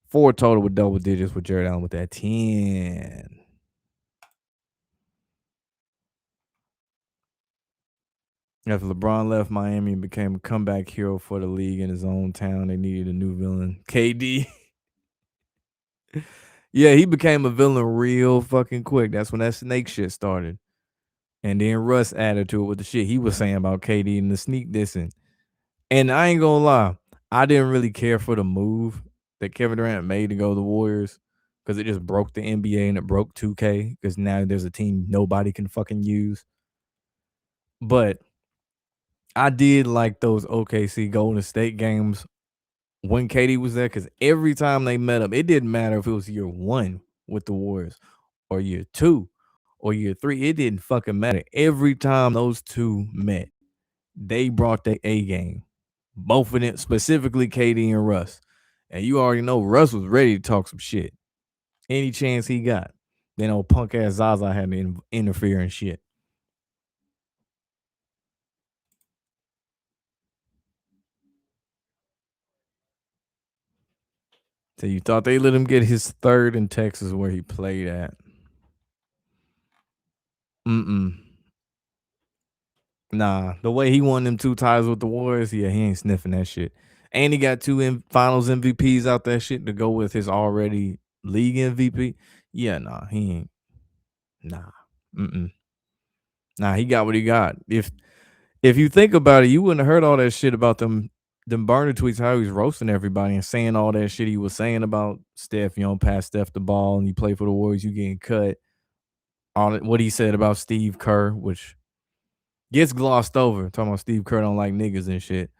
Four total with double digits with Jared Allen with that 10. After LeBron left Miami and became a comeback hero for the league in his own town, they needed a new villain. KD. Yeah, he became a villain real fucking quick. That's when that snake shit started. And then Russ added to it with the shit he was saying about KD and the sneak dissing. And I ain't gonna lie, I didn't really care for the move that Kevin Durant made to go to the Warriors because it just broke the NBA and it broke 2K because now there's a team nobody can fucking use. But I did like those OKC Golden State games when KD was there because every time they met up, it didn't matter if it was year one with the Warriors or year two or year three. It didn't fucking matter. Every time those two met, they brought their A game. Both of them, specifically KD and Russ. And you already know Russ was ready to talk some shit. Any chance he got. Then old punk ass Zaza had to interfere and shit. So you thought they let him get his third in Texas where he played at? Mm-mm. Nah, the way he won them 2 titles with the Warriors, yeah, he ain't sniffing that shit. And he got 2 Finals MVPs out that shit to go with his already league MVP. Yeah, nah, he ain't. Nah, mm-mm. Nah, he got what he got. If you think about it, you wouldn't have heard all that shit about them burner tweets, how he was roasting everybody and saying all that shit he was saying about Steph. You don't pass Steph the ball and you play for the Warriors, you getting cut. All what he said about Steve Kerr, which gets glossed over. Talking about Steve Kerr don't like niggas and shit.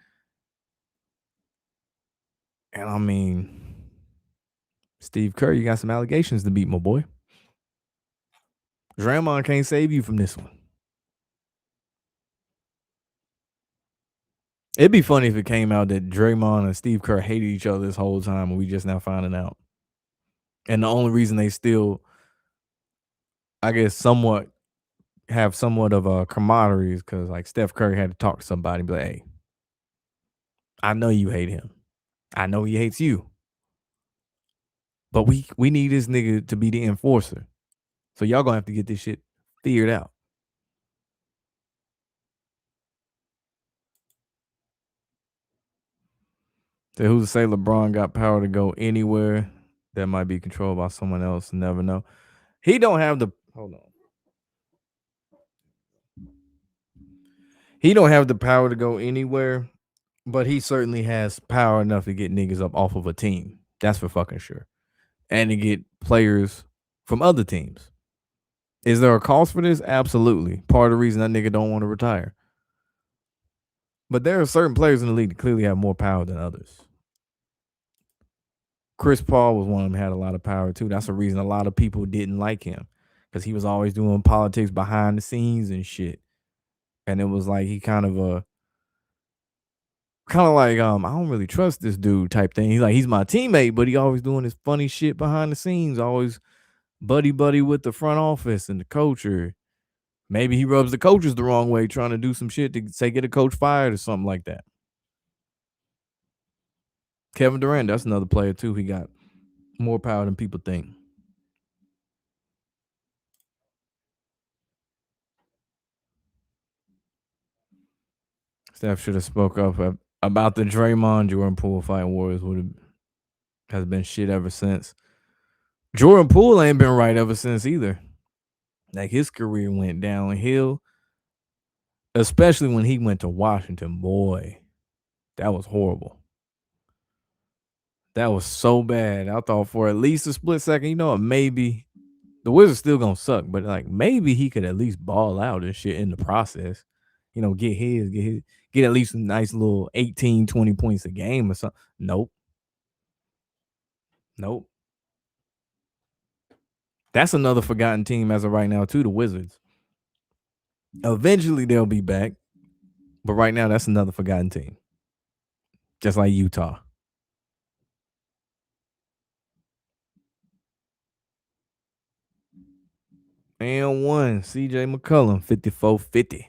And I mean, Steve Kerr, you got some allegations to beat, my boy. Draymond can't save you from this one. It'd be funny if it came out that Draymond and Steve Kerr hated each other this whole time and we just now finding out. And the only reason they still, I guess, have somewhat of a camaraderie is because like Steph Curry had to talk to somebody and be like, hey, I know you hate him. I know he hates you. But we need this nigga to be the enforcer. So y'all gonna have to get this shit figured out. So who's to say LeBron got power to go anywhere that might be controlled by someone else? Never know. He don't have the hold on. He don't have the power to go anywhere, but he certainly has power enough to get niggas up off of a team. That's for fucking sure. And to get players from other teams. Is there a cost for this? Absolutely. Part of the reason that nigga don't want to retire. But there are certain players in the league that clearly have more power than others. Chris Paul was one of them had a lot of power too. That's the reason a lot of people didn't like him because he was always doing politics behind the scenes and shit. And it was like he kind of like I don't really trust this dude type thing. He's my teammate, but he always doing this funny shit behind the scenes, always buddy with the front office and the coach, or maybe he rubs the coaches the wrong way, trying to do some shit to say get a coach fired or something like that. Kevin Durant, that's another player too. He got more power than people think. Steph should have spoke up about the Draymond Jordan Poole fight. Warriors has been shit ever since. Jordan Poole ain't been right ever since either. Like his career went downhill, especially when he went to Washington. Boy, that was horrible. That was so bad. I thought for at least a split second, you know what, maybe the Wizards still gonna suck, but like maybe he could at least ball out and shit in the process. You know, get at least a nice little 18, 20 points a game or something. Nope. Nope. That's another forgotten team as of right now, too, the Wizards. Eventually they'll be back. But right now, that's another forgotten team. Just like Utah. And one, CJ McCollum, 54-50.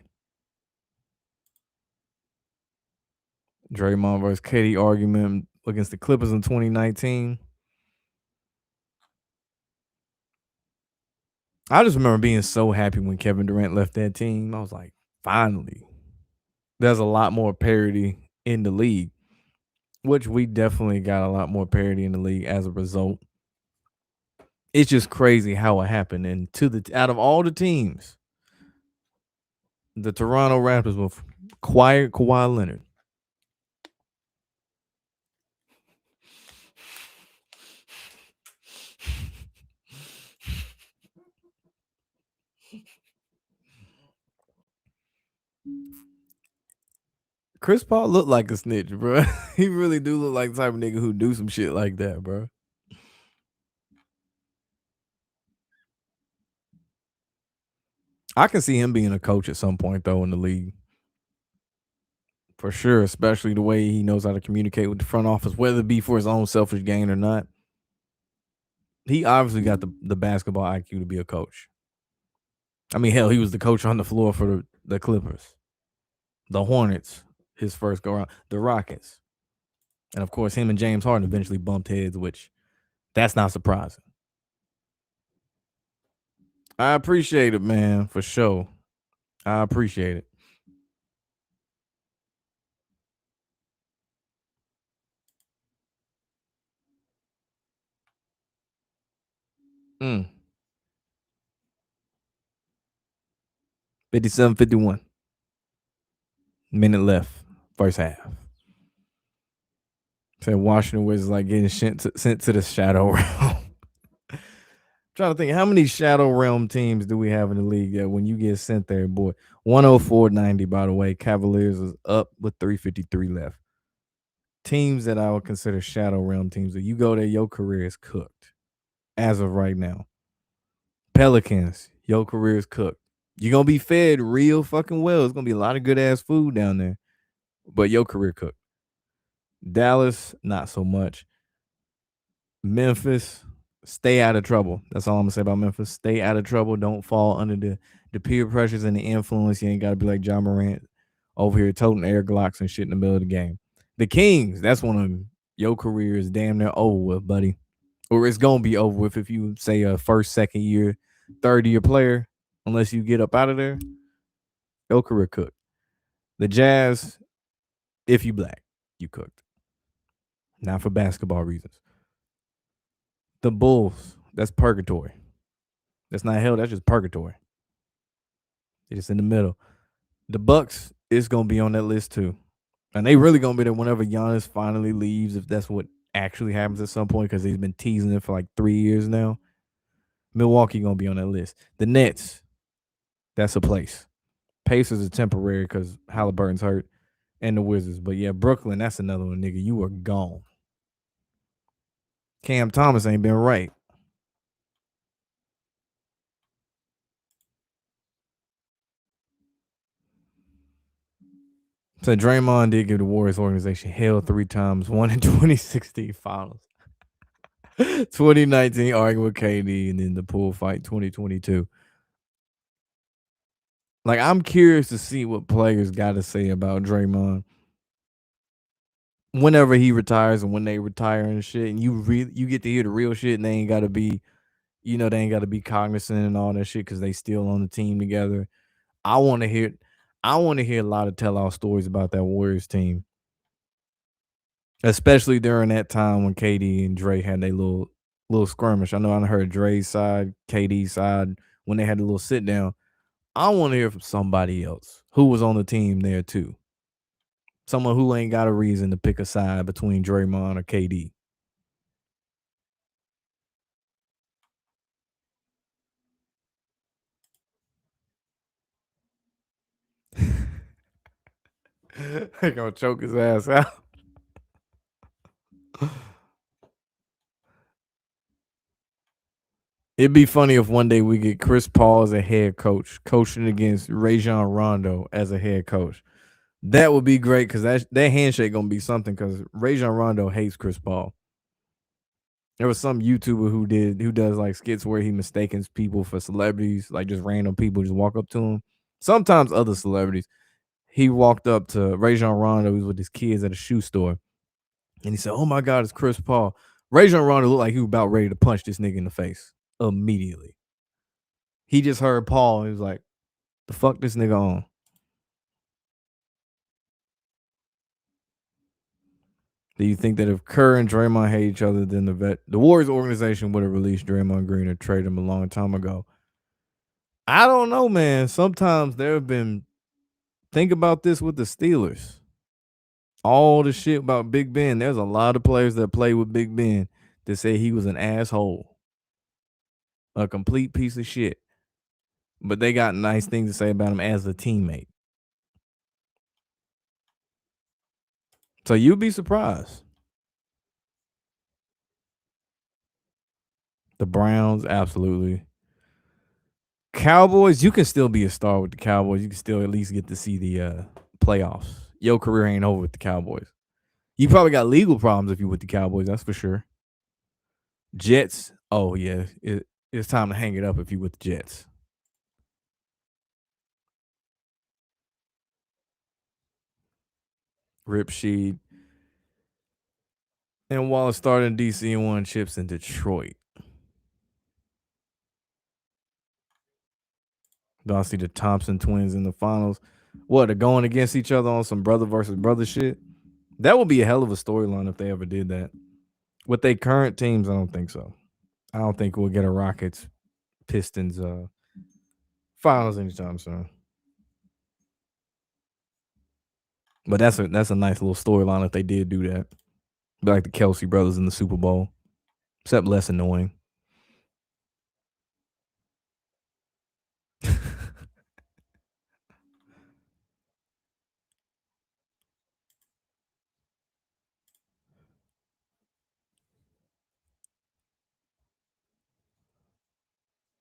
Draymond versus KD argument against the Clippers in 2019. I just remember being so happy when Kevin Durant left that team. I was like, finally. There's a lot more parity in the league, which we definitely got a lot more parity in the league as a result. It's just crazy how it happened. And out of all the teams, the Toronto Raptors will acquire Kawhi Leonard. Chris Paul looked like a snitch, bro. He really do look like the type of nigga who do some shit like that, bro. I can see him being a coach at some point though in the league. For sure, especially the way he knows how to communicate with the front office, whether it be for his own selfish gain or not. He obviously got the basketball IQ to be a coach. I mean, hell, he was the coach on the floor for the Clippers, the Hornets, his first go around, the Rockets. And of course, him and James Harden eventually bumped heads, which That's not surprising. I appreciate it, man, for sure. I appreciate it. Mm. 57-51. Minute left. First half. Said Washington Wizards like getting sent to the Shadow Realm. Trying to think how many Shadow Realm teams do we have in the league that when you get sent there, boy. 104.90, by the way. Cavaliers is up with 3:53 left. Teams that I would consider Shadow Realm teams. If you go there, your career is cooked as of right now. Pelicans, your career is cooked. You're gonna be fed real fucking well. It's gonna be a lot of good ass food down there, but your career cooked. Dallas, not so much. Memphis, stay out of trouble. That's all I'm gonna say about Memphis. Stay out of trouble. Don't fall under the peer pressures and the influence. You ain't gotta be like John Morant over here toting air Glocks and shit in the middle of the game. The Kings, that's one of them. Your career is damn near over with, buddy. Or it's gonna be over with if you say a first, second year, third year player, unless you get up out of there, your career cooked. The Jazz, if you black, you cooked. Not for basketball reasons. The Bulls, that's purgatory. That's not hell. That's just purgatory. It's just in the middle. The Bucks is gonna be on that list too, and they really gonna be there whenever Giannis finally leaves, if that's what actually happens at some point, because he's been teasing it for like 3 years now. Milwaukee gonna be on that list. The Nets, that's a place. Pacers are temporary because Halliburton's hurt, and the Wizards. But yeah, Brooklyn, that's another one, nigga. You are gone. Cam Thomas ain't been right. So Draymond did give the Warriors organization hell 3 times, one in 2016 finals. 2019 arguing with KD, and then the pool fight 2022. Like, I'm curious to see what players got to say about Draymond whenever he retires and when they retire and shit. And you get to hear the real shit, and they ain't got to be, they ain't got to be cognizant and all that shit because they still on the team together. I want to hear, I want to hear a lot of tell all stories about that Warriors team, especially during that time when KD and Dre had their little skirmish. I know I heard Dre's side, KD's side when they had a little sit down. I want to hear from somebody else who was on the team there too. Someone who ain't got a reason to pick a side between Draymond or KD. They gonna choke his ass out. It'd be funny if one day we get Chris Paul as a head coach, coaching against Rajon Rondo as a head coach. That would be great because that handshake gonna be something. Because Rajon Rondo hates Chris Paul. There was some YouTuber who does like skits where he mistakes people for celebrities, like just random people just walk up to him. Sometimes other celebrities. He walked up to Rajon Rondo. He was with his kids at a shoe store, and he said, "Oh my God, it's Chris Paul." Rajon Rondo looked like he was about ready to punch this nigga in the face immediately. He just heard Paul and he was like, "The fuck this nigga on?" Do you think that if Kerr and Draymond hate each other, then the Warriors organization would have released Draymond Green or traded him a long time ago? I don't know, man. Sometimes there have been, think about this with the Steelers. All the shit about Big Ben. There's a lot of players that play with Big Ben that say he was an asshole, a complete piece of shit. But they got nice things to say about him as a teammate. So you'd be surprised. The Browns, absolutely. Cowboys, you can still be a star with the Cowboys. You can still at least get to see the playoffs. Your career ain't over with the Cowboys. You probably got legal problems if you with the Cowboys, that's for sure. Jets, oh yeah, it's time to hang it up if you with the Jets. Rip Sheed. And Wallace started in DC and won chips in Detroit. Do I see the Thompson twins in the finals? What, they're going against each other on some brother versus brother shit? That would be a hell of a storyline if they ever did that. With their current teams, I don't think so. I don't think we'll get a Rockets Pistons finals anytime soon. But that's a nice little storyline if they did do that. Be like the Kelsey brothers in the Super Bowl, except less annoying.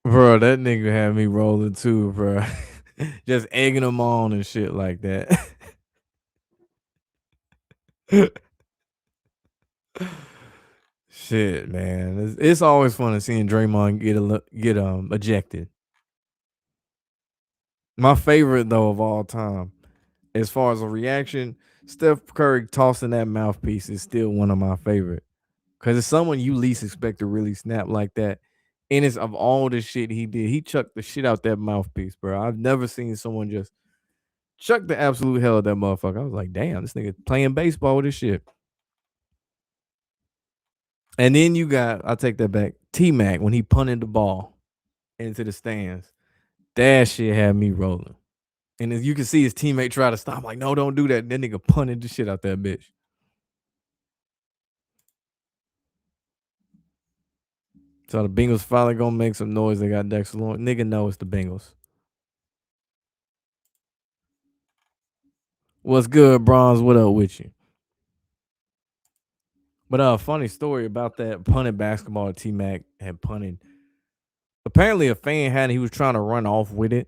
Bro, that nigga had me rolling too, bro. Just egging them on and shit like that. Shit, man. It's always fun to seeing Draymond get ejected. My favorite though of all time, as far as a reaction, Steph Curry tossing that mouthpiece is still one of my favorite. Cause it's someone you least expect to really snap like that. And it's of all the shit he did, he chucked the shit out that mouthpiece, bro. I've never seen someone just chuck the absolute hell of that motherfucker. I was like, damn, this nigga playing baseball with this shit. And then you got, I take that back, T Mac when he punted the ball into the stands. That shit had me rolling. And as you can see his teammate try to stop, I'm like, no, don't do that. That nigga punted the shit out that bitch. So the Bengals finally gonna make some noise. They got Dexter Lawrence. Nigga know it's the Bengals. What's good, Bronze? What up with you? But funny story about that punted basketball T Mac had punted. Apparently a fan had it, he was trying to run off with it.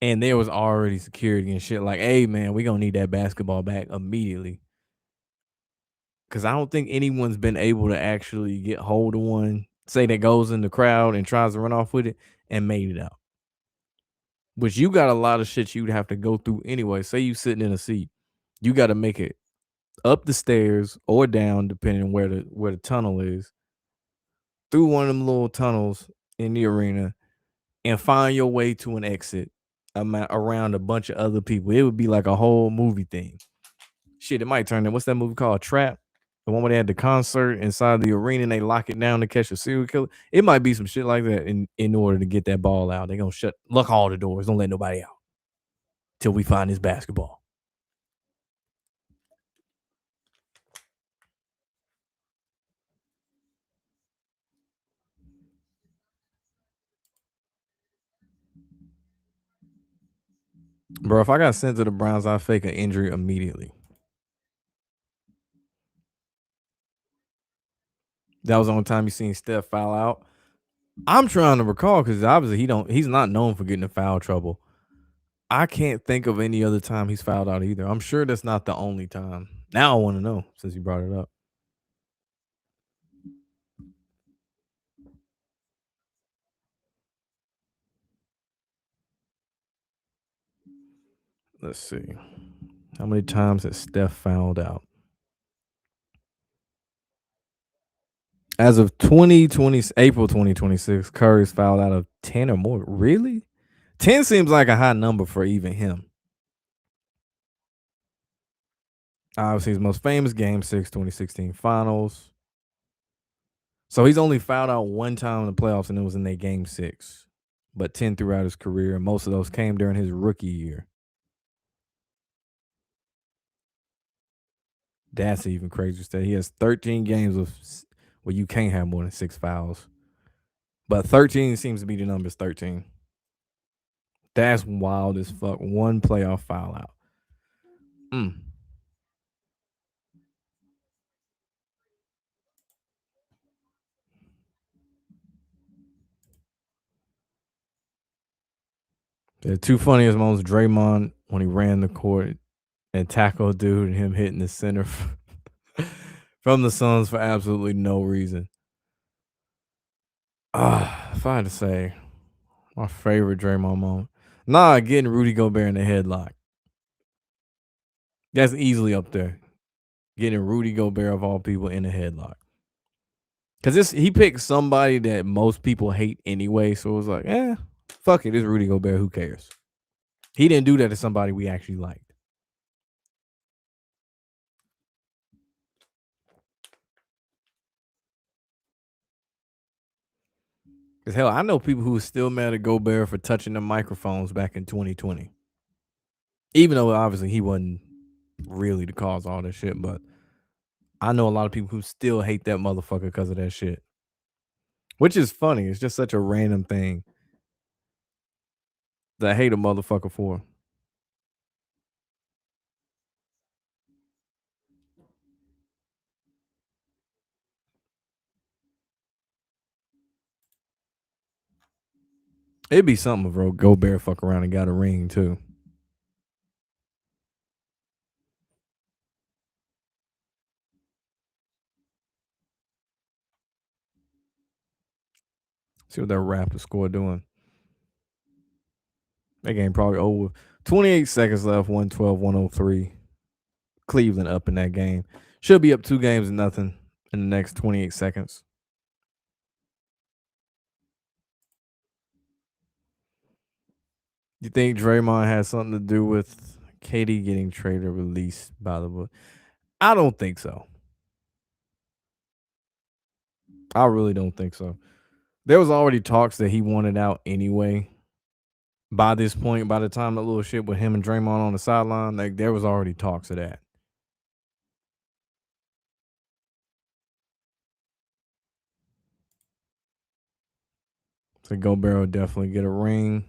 And there was already security and shit like, hey man, we gonna need that basketball back immediately. Cause I don't think anyone's been able to actually get hold of one, say that goes in the crowd and tries to run off with it and made it out. Which you got a lot of shit you'd have to go through anyway. Say you sitting in a seat, you got to make it up the stairs or down, depending where the tunnel is, through one of them little tunnels in the arena, and find your way to an exit around a bunch of other people. It would be like a whole movie thing. Shit, it might turn into what's that movie called? Trap. The one where they had the concert inside the arena and they lock it down to catch a serial killer. It might be some shit like that in order to get that ball out. They're gonna lock all the doors, don't let nobody out till we find this basketball. Bro, if I got sent to the Browns, I'd fake an injury immediately. That was the only time you seen Steph foul out. I'm trying to recall because obviously he's not known for getting in foul trouble. I can't think of any other time he's fouled out either. I'm sure that's not the only time. Now I want to know since you brought it up. Let's see. How many times has Steph fouled out? As of 2020, April 2026, Curry's fouled out of 10 or more. Really? 10 seems like a high number for even him. Obviously, his most famous game 6, 2016 finals. So he's only fouled out one time in the playoffs, and it was in their game 6. But 10 throughout his career, and most of those came during his rookie year. That's even crazy to say. He has 13 games where you can't have more than 6 fouls. But 13 seems to be the number 13. That's wild as fuck. One playoff foul out. Mm. The two funniest moments, Draymond when he ran the court and tackled dude and him hitting the center from the Suns for absolutely no reason. If I had to say my favorite Draymond moment, getting Rudy Gobert in the headlock. That's easily up there. getting Rudy Gobert of all people in a headlock. Because he picked somebody that most people hate anyway. So it was like, fuck it. It's Rudy Gobert. Who cares? He didn't do that to somebody we actually liked. Because hell, I know people who are still mad at Gobert for touching the microphones back in 2020. Even though obviously he wasn't really the cause of all that shit, but I know a lot of people who still hate that motherfucker because of that shit. Which is funny. It's just such a random thing that I hate a motherfucker for. It'd be something if Gobert fuck around and got a ring too. See what that Raptor score doing. That game probably over. 28 seconds left, 112, 103. Cleveland up in that game. Should be up 2 games to nothing in the next 28 seconds. You think Draymond has something to do with Katie getting traded or released by the book? I don't think so. I really don't think so. There was already talks that he wanted out anyway. By this point, by the time the little shit with him and Draymond on the sideline, like there was already talks of that. So Gobert will definitely get a ring.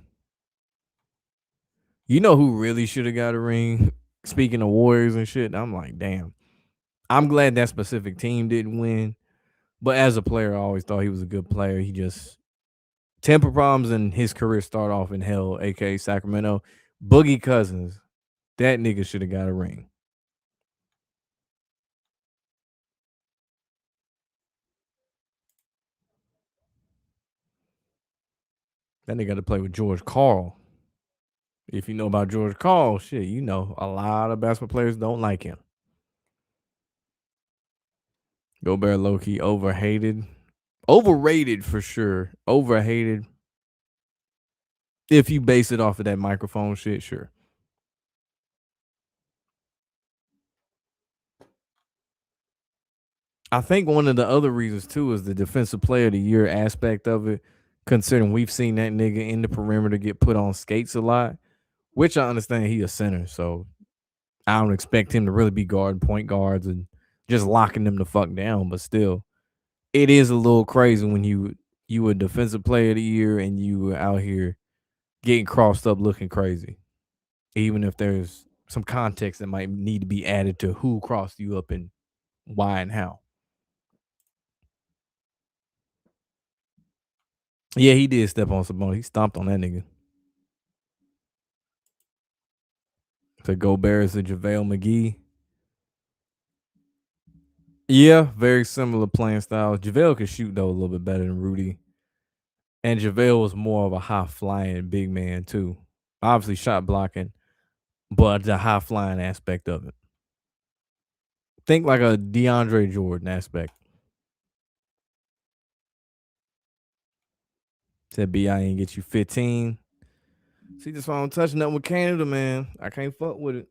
You know who really should have got a ring? Speaking of Warriors and shit, I'm like, damn. I'm glad that specific team didn't win. But as a player, I always thought he was a good player. He just temper problems and his career start off in hell, aka Sacramento. Boogie Cousins, that nigga should have got a ring. That nigga got to play with George Karl. If you know about George Karl, shit, you know a lot of basketball players don't like him. Gobert low key overhated, overrated for sure. Overhated. If you base it off of that microphone shit, sure. I think one of the other reasons too is the defensive player of the year aspect of it. Considering we've seen that nigga in the perimeter get put on skates a lot, which I understand he a center, so I don't expect him to really be guarding point guards and just locking them the fuck down. But still, it is a little crazy when you a defensive player of the year and you out here getting crossed up looking crazy. Even if there's some context that might need to be added to who crossed you up and why and how. Yeah, he did step on Sabonis. He stomped on that nigga. To Gobert to JaVale McGee. Yeah, very similar playing styles. JaVale could shoot though a little bit better than Rudy. And JaVale was more of a high flying big man too. Obviously shot blocking, but the high flying aspect of it. Think like a DeAndre Jordan aspect. Said B.I. ain't get you 15. See, that's why I'm touching up with Canada, man. I can't fuck with it.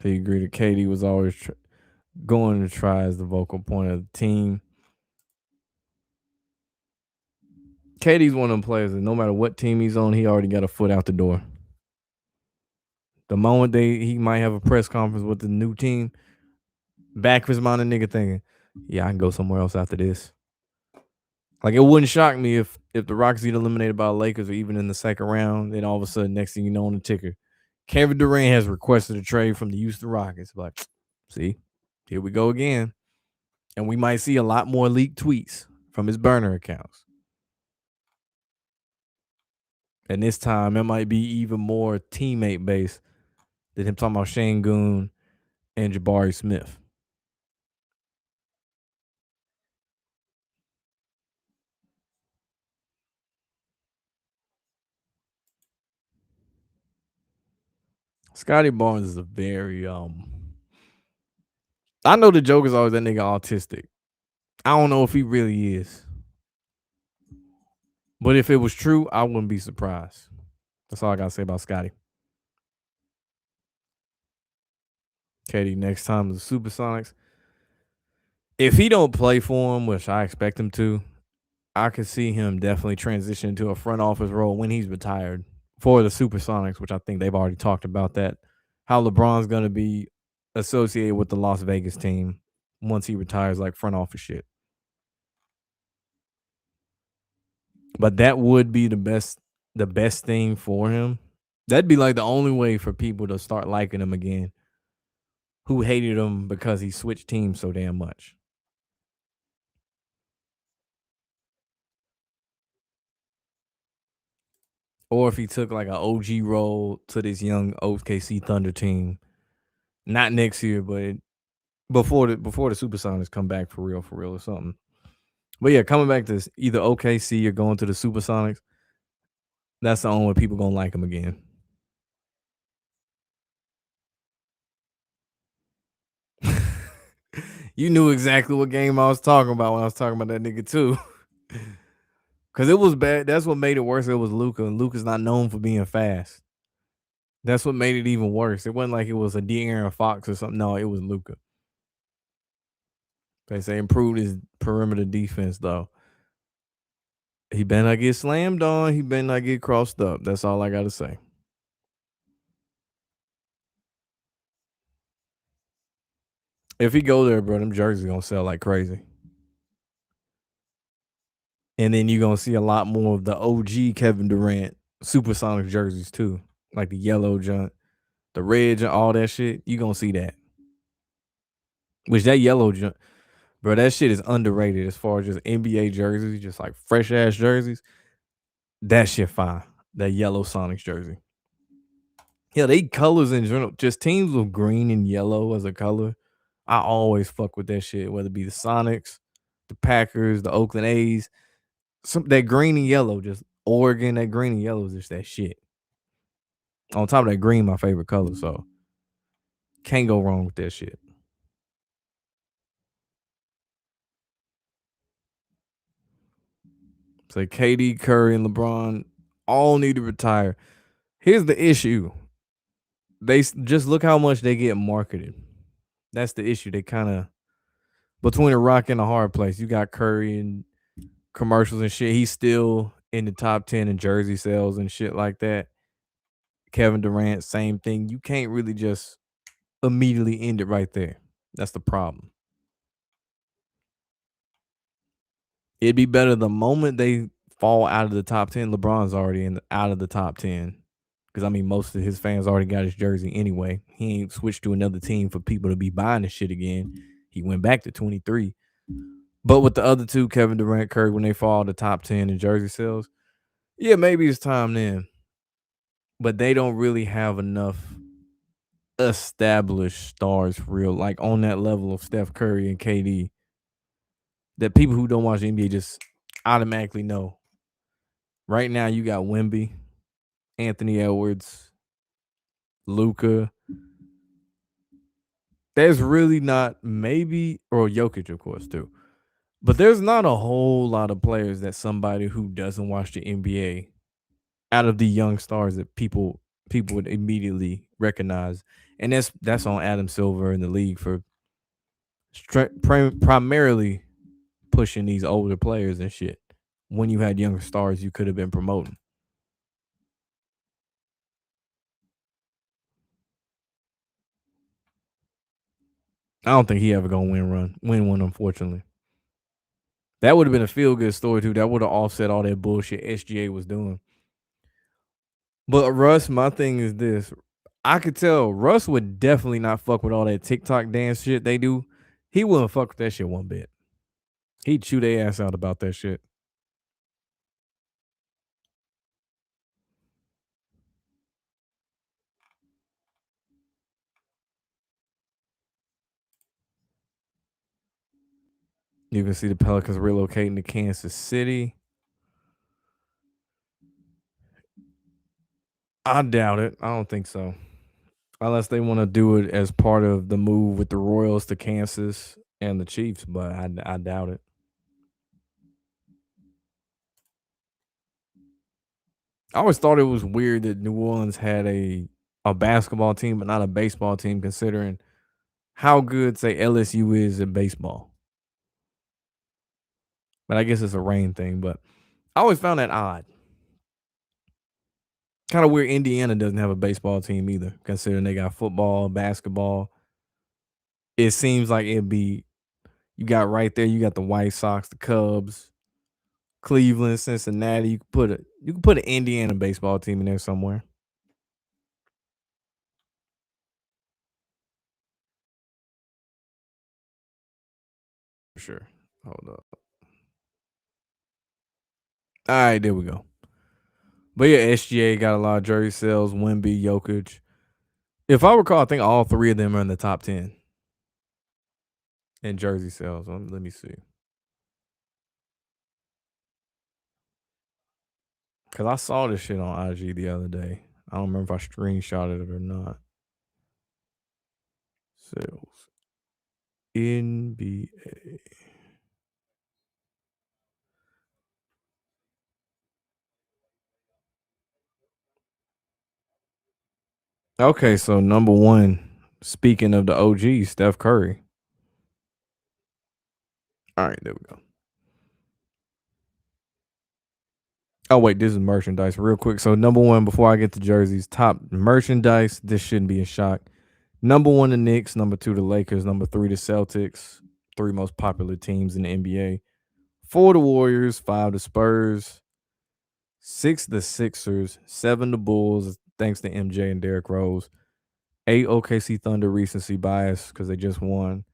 He agreed that Katie was always going to try as the vocal point of the team. Katie's one of them players that no matter what team he's on, he already got a foot out the door. The moment he might have a press conference with the new team, back of his mind, a nigga thinking, yeah, I can go somewhere else after this. Like it wouldn't shock me if the Rockets get eliminated by the Lakers or even in the second round, then all of a sudden, next thing you know on the ticker, Kevin Durant has requested a trade from the Houston Rockets. Like, see, here we go again. And we might see a lot more leaked tweets from his burner accounts. And this time it might be even more teammate based than him talking about Shane Goon and Jabari Smith. Scotty Barnes is a very I know the joke is always that nigga autistic. I don't know if he really is. But if it was true, I wouldn't be surprised. That's all I gotta say about Scotty. Katie, next time the Supersonics. If he don't play for him, which I expect him to, I could see him definitely transition to a front office role when he's retired for the Supersonics, which I think they've already talked about that. How LeBron's gonna be associated with the Las Vegas team once he retires, like front office shit. But that would be the best thing for him. That'd be like the only way for people to start liking him again who hated him because he switched teams so damn much. Or if he took like an OG role to this young OKC Thunder team, not next year, but before the Supersonics come back for real or something. But yeah, coming back to either OKC or going to the Supersonics, that's the only way people gonna like him again. You knew exactly what game I was talking about when I was talking about that nigga too. Cause it was bad. That's what made it worse. It was Luca, and Luca's not known for being fast. That's what made it even worse. It wasn't like it was a De'Aaron Fox or something. No, it was Luca. They say improved his perimeter defense though. He better not get slammed on. He better not get crossed up. That's all I gotta say. If he go there, bro, them jerseys gonna sell like crazy. And then you're gonna see a lot more of the OG Kevin Durant Supersonic jerseys too, like the yellow junk, the red, and all that shit. You gonna see that. Which that yellow junk, bro, that shit is underrated as far as just NBA jerseys, just like fresh ass jerseys. That shit fine. That yellow Sonics jersey. Yeah, they colors in general, just teams with green and yellow as a color. I always fuck with that shit, whether it be the Sonics, the Packers, the Oakland A's. Some that green and yellow, just Oregon, that green and yellow is just that shit. On top of that, green, my favorite color, so can't go wrong with that shit. So KD, Curry, and LeBron all need to retire. Here's the issue: just look how much they get marketed. That's the issue. They kind of between a rock and a hard place. You got Curry and commercials and shit. He's still in the top 10 in jersey sales and shit like that. Kevin Durant, same thing. You can't really just immediately end it right there. That's the problem. It'd be better the moment they fall out of the top 10. LeBron's already out of the top 10. Because I mean, most of his fans already got his jersey anyway. He ain't switched to another team for people to be buying this shit again. He went back to 23. But with the other two, Kevin Durant, Curry, when they fall to top 10 in jersey sales, yeah, maybe it's time then. But they don't really have enough established stars for real, like on that level of Steph Curry and KD, that people who don't watch the NBA just automatically know. Right now, you got Wemby, Anthony Edwards, Luca. There's really not maybe or Jokic, of course, too. But there's not a whole lot of players that somebody who doesn't watch the NBA out of the young stars that people would immediately recognize, and that's on Adam Silver in the league for primarily pushing these older players and shit. When you had younger stars, you could have been promoting. I don't think he ever gonna win one. Unfortunately, that would have been a feel good story too. That would have offset all that bullshit SGA was doing. But Russ, my thing is this: I could tell Russ would definitely not fuck with all that TikTok dance shit they do. He wouldn't fuck with that shit one bit. He'd chew their ass out about that shit. You can see the Pelicans relocating to Kansas City. I doubt it. I don't think so. unless they want to do it as part of the move with the Royals to Kansas and the Chiefs, but I doubt it. I always thought it was weird that New Orleans had a basketball team, but not a baseball team, considering how good say LSU is at baseball. But I guess it's a rain thing. But I always found that odd. Kind of weird. Indiana doesn't have a baseball team either, considering they got football, basketball. It seems like it'd be you got right there. You got the White Sox, the Cubs, Cleveland, Cincinnati. You can put an Indiana baseball team in there somewhere for sure. Hold up. All right, there we go. But yeah, SGA got a lot of jersey sales. Wemby, Jokic. If I recall, I think all three of them are in the top 10 in jersey sales. Let me see. Because I saw this shit on IG the other day. I don't remember if I screenshotted it or not. Sales. NBA. Okay, so number one, speaking of the OG, Steph Curry. All right, there we go. Oh, wait, this is merchandise real quick. So, number one, before I get to jerseys, top merchandise, this shouldn't be a shock. Number one, the Knicks. Number two, the Lakers. Number three, the Celtics. Three most popular teams in the NBA. Four, the Warriors. Five, the Spurs. Six, the Sixers. Seven, the Bulls, thanks to MJ and Derrick Rose. Eight, OKC Thunder, recency bias because they just won.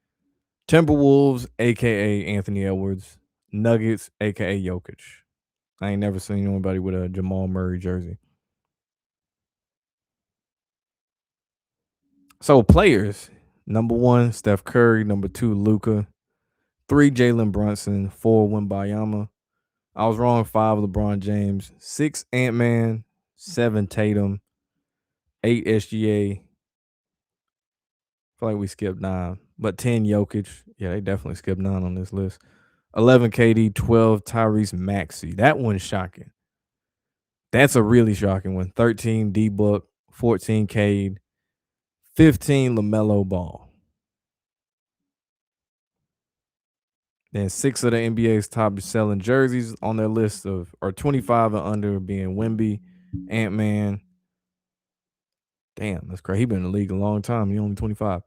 Timberwolves, aka Anthony Edwards. Nuggets, aka Jokic. I ain't never seen anybody with a Jamal Murray jersey. So players, number one, Steph Curry. Number two, Luca. Three, Jalen Brunson. Four, Wimbayama. I was wrong. Five, LeBron James. Six, Ant Man. Seven, Tatum. Eight, SGA. Feel like we skipped nine, but 10, Jokic. Yeah, they definitely skipped nine on this list. 11, KD. 12, Tyrese Maxey. That one's shocking. That's a really shocking one. 13, D Book. 14, Cade. 15, LaMelo Ball. Then six of the NBA's top selling jerseys on their list of are 25 and under, being Wemby, Ant Man. Damn, that's crazy. He been in the league a long time. He only 25.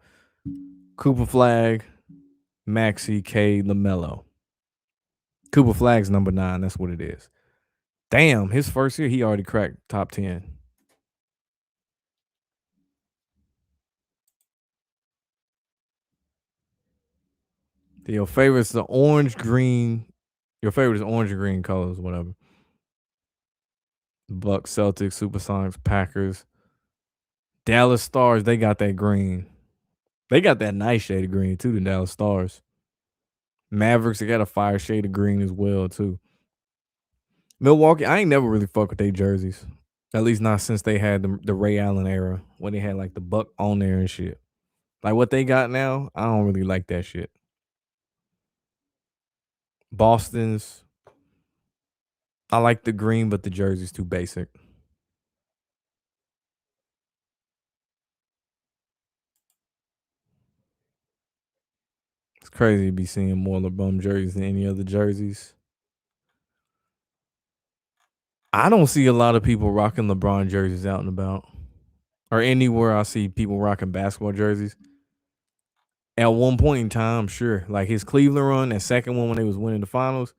Cooper Flag, Maxi, Cade, LaMelo. Cooper Flag's number 9. That's what it is. Damn, his first year he already cracked top 10. Your favorite's the orange green. Your favorite is orange and green colors, whatever. Bucks, Celtics, Supersonics, Packers, Dallas Stars. They got that green. They got that nice shade of green too. The Dallas Stars. Mavericks. They got a fire shade of green as well too. Milwaukee. I ain't never really fuck with their jerseys. At least not since they had the Ray Allen era when they had like the buck on there and shit. Like what they got now, I don't really like that shit. Boston's. I like the green, but the jersey's too basic. It's crazy to be seeing more LeBron jerseys than any other jerseys. I don't see a lot of people rocking LeBron jerseys out and about, or anywhere I see people rocking basketball jerseys. At one point in time, sure, like his Cleveland run, that second one when they was winning the finals,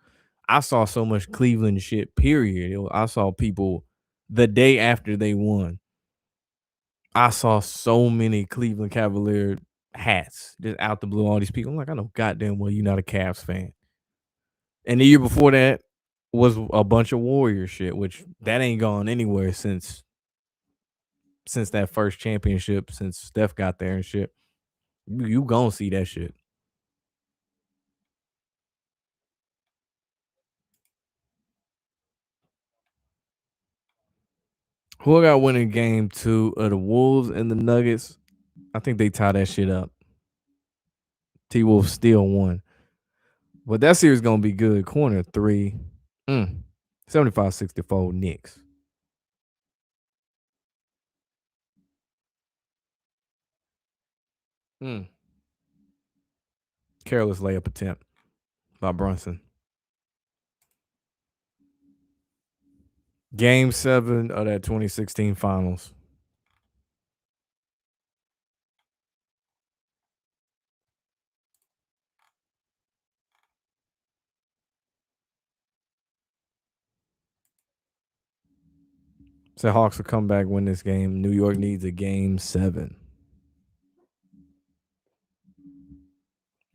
I saw so much Cleveland shit. Period. I saw people the day after they won. I saw so many Cleveland Cavalier hats just out the blue. All these people, I'm like, I know goddamn well you're not a Cavs fan. And the year before that was a bunch of Warrior shit, which that ain't gone anywhere since that first championship, since Steph got there and shit. You gonna see that shit. Who I got winning game 2 of the Wolves and the Nuggets? I think they tie that shit up. T Wolves still won. But that series gonna be good. Corner 3. Mm. 75-64 Knicks. Mm. Careless layup attempt by Brunson. Game 7 of that 2016 finals. So Hawks will come back, win this game. New York needs a game 7.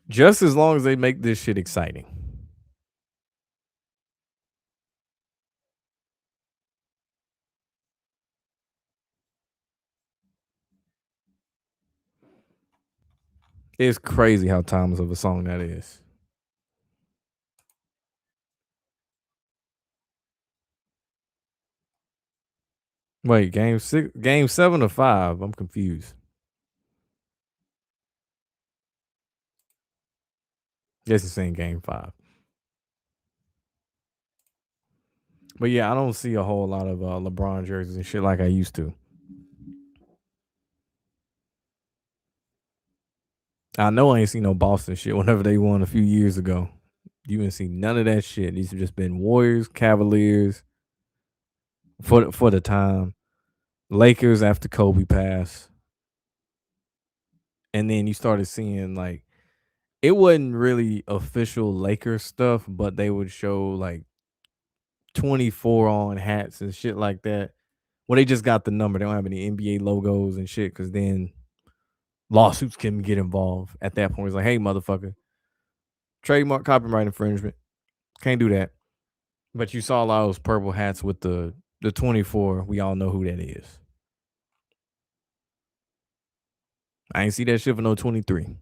Just as long as they make this shit exciting. It's crazy how timeless of a song that is. Wait, game 7 or 5? I'm confused. Guess you're saying game 5. But yeah, I don't see a whole lot of LeBron jerseys and shit like I used to. I know I ain't seen no Boston shit whenever they won a few years ago. You didn't see none of that shit. These have just been Warriors, Cavaliers for the time. Lakers after Kobe passed. And then you started seeing like it wasn't really official Lakers stuff, but they would show like 24 on hats and shit like that. Well, they just got the number. They don't have any NBA logos and shit because then lawsuits can get involved at that point. It's like, hey, motherfucker, trademark copyright infringement. Can't do that. But you saw a lot of those purple hats with the 24. We all know who that is. I ain't see that shit for no 23.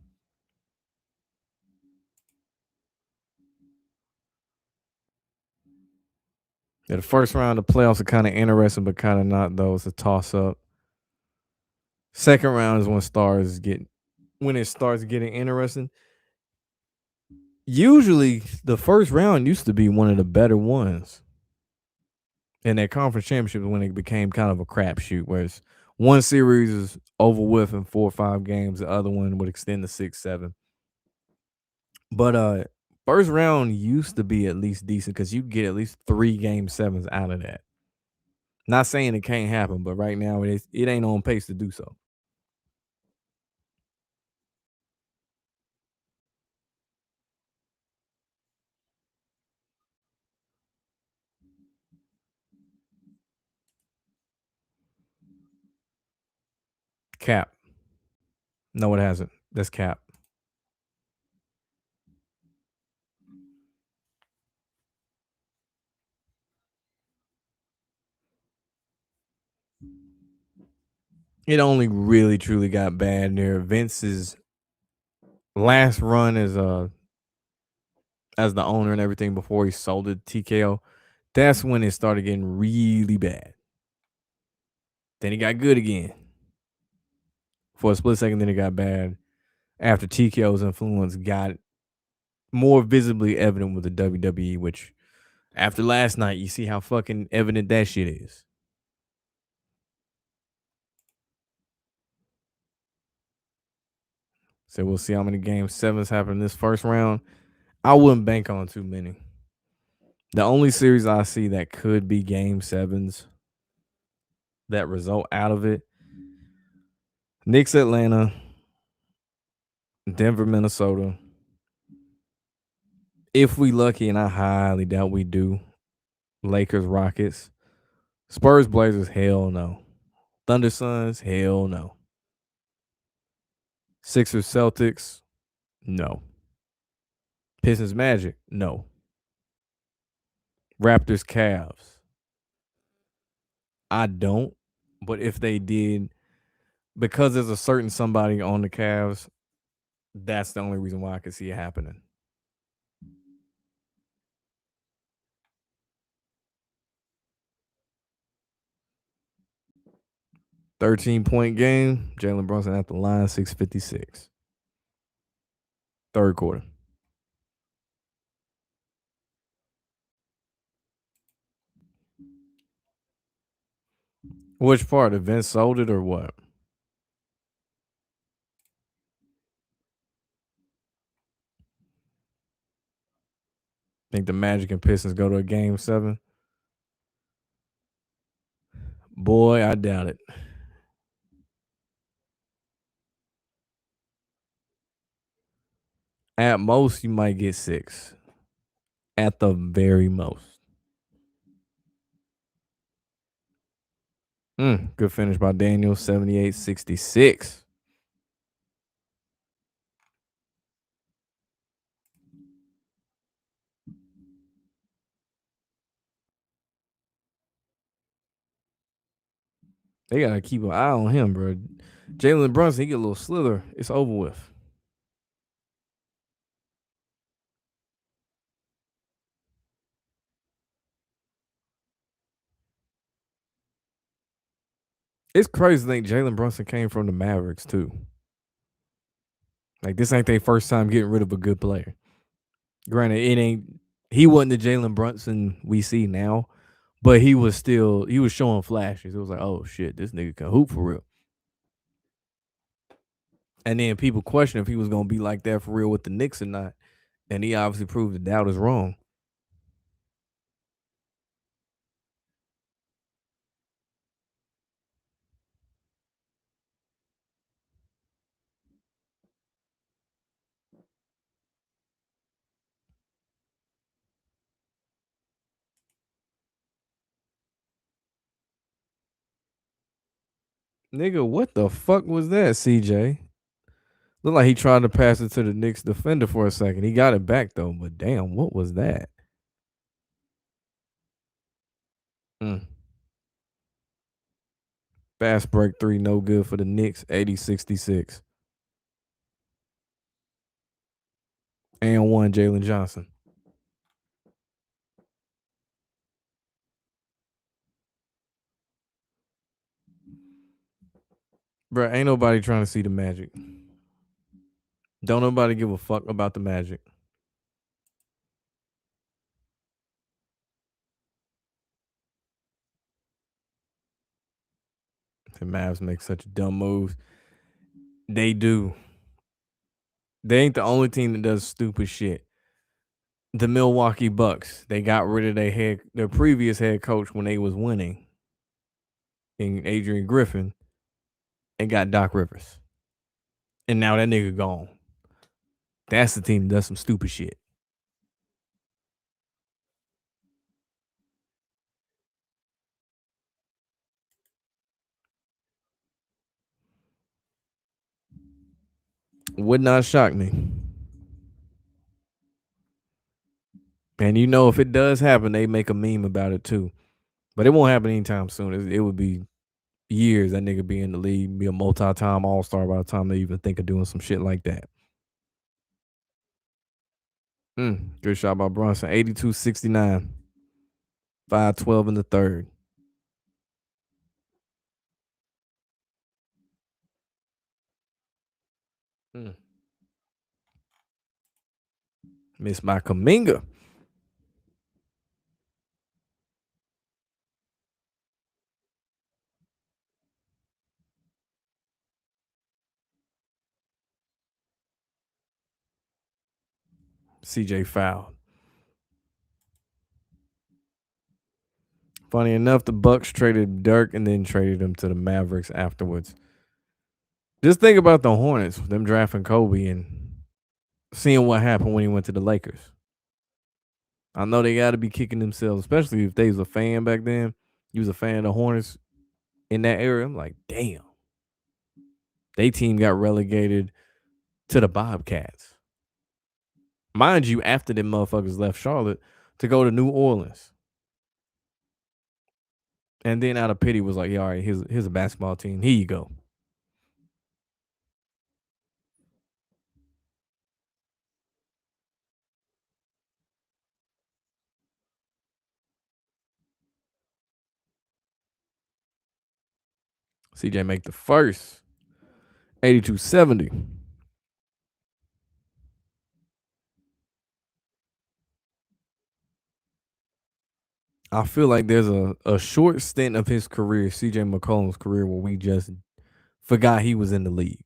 Yeah, the first round of playoffs are kind of interesting, but kind of not though. It's a toss up. Second round is when it starts getting interesting. Usually, the first round used to be one of the better ones. And that conference championship when it became kind of a crapshoot, whereas one series is over with in 4 or 5 games, the other one would extend to 6, 7. But first round used to be at least decent because you get at least 3 game 7s out of that. Not saying it can't happen, but right now it ain't on pace to do so. Cap. No, it hasn't. That's cap. It only really truly got bad near Vince's last run as the owner and everything before he sold it to TKO. That's when it started getting really bad. Then he got good again for a split second. Then it got bad after TKO's influence got more visibly evident with the WWE. Which after last night, you see how fucking evident that shit is. So we'll see how many game 7s happen in this first round. I wouldn't bank on too many. The only series I see that could be game 7s that result out of it: Knicks, Atlanta, Denver, Minnesota. If we lucky, and I highly doubt we do, Lakers, Rockets, Spurs, Blazers, hell no. Thunder, Suns, hell no. Sixers, Celtics, no. Pistons, Magic, no. Raptors, Cavs, I don't. But if they did, because there's a certain somebody on the Cavs, that's the only reason why I could see it happening. 13-point game. Jalen Brunson at the line, 6:56. Third quarter. Which part? Did Vince sold it or what? Think the Magic and Pistons go to a game 7? Boy, I doubt it. At most, you might get 6. At the very most. Good finish by Daniel, 78-66. They gotta keep an eye on him, bro. Jalen Brunson, he get a little slither. It's over with. It's crazy to think Jalen Brunson came from the Mavericks too. Like this ain't their first time getting rid of a good player. Granted, it ain't he wasn't the Jalen Brunson we see now, but he was showing flashes. It was like, oh shit, this nigga can hoop for real. And then people question if he was gonna be like that for real with the Knicks or not. And he obviously proved the doubt is wrong. Nigga, what the fuck was that, CJ? Looked like he tried to pass it to the Knicks defender for a second. He got it back though, but damn, what was that? Mm. Fast break three, no good for the Knicks, 80-66. And one, Jalen Johnson. Bruh, ain't nobody trying to see the Magic. Don't nobody give a fuck about the Magic. The Mavs make such dumb moves. They do. They ain't the only team that does stupid shit. The Milwaukee Bucks, they got rid of their previous head coach when they was winning in Adrian Griffin and got Doc Rivers. And now that nigga gone. That's the team that does some stupid shit. Would not shock me. And you know, if it does happen, they make a meme about it too. But it won't happen anytime soon. It would be years that nigga be in the league, be a multi-time all-star by the time they even think of doing some shit like that. Good shot by Brunson. 82-69. 5-12 in the third. Mm. Missed by Kaminga. CJ fouled. Funny enough, the Bucks traded Dirk and then traded him to the Mavericks afterwards. Just think about the Hornets, them drafting Kobe and seeing what happened when he went to the Lakers. I know they got to be kicking themselves, especially if they was a fan back then. You was a fan of the Hornets in that era. I'm like, damn. They team got relegated to the Bobcats. Mind you, after them motherfuckers left Charlotte to go to New Orleans. And then out of pity was like, yeah, all right, here's a basketball team. Here you go. CJ make the first. 82-70. I feel like there's a short stint of his career, CJ McCollum's career, where we just forgot he was in the league.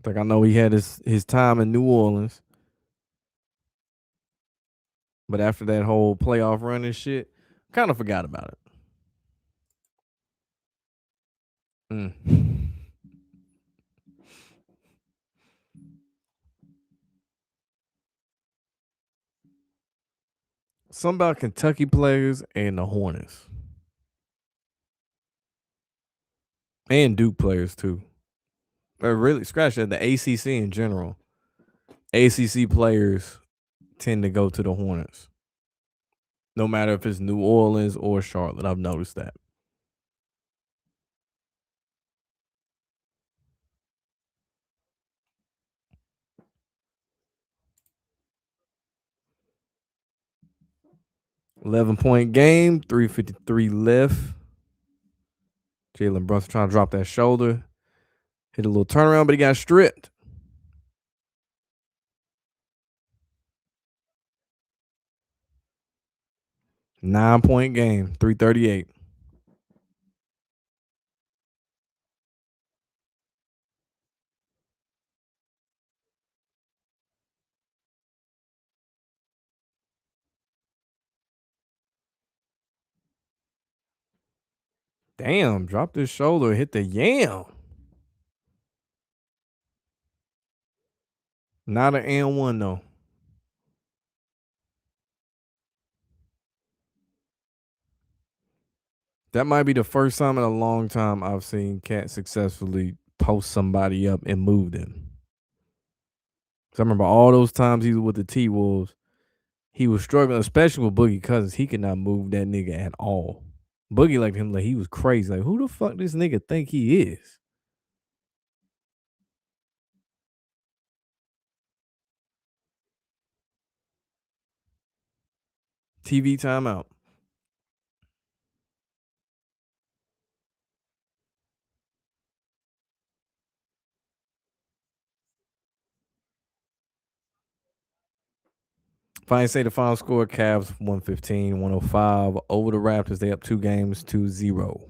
Like I know he had his time in New Orleans, but after that whole playoff run and shit, kind of forgot about it. Mm. Something about Kentucky players and the Hornets and Duke players too. But really, scratch that. The ACC in general, ACC players tend to go to the Hornets, no matter if it's New Orleans or Charlotte. I've noticed that. 11-point game, 3:53 left. Jalen Brunson trying to drop that shoulder, hit a little turnaround, but he got stripped. 9-point game, 3:38. Damn, dropped his shoulder, hit the yam. Not an and one though. That might be the first time in a long time I've seen Cat successfully post somebody up and move them. So I remember all those times he was with the T Wolves, he was struggling, especially with Boogie Cousins. He could not move that nigga at all. Boogie like him, like he was crazy. Like who the fuck this nigga think he is? TV timeout. If I ain't say the final score, Cavs 115, 105 over the Raptors. They up 2 games, 2-0.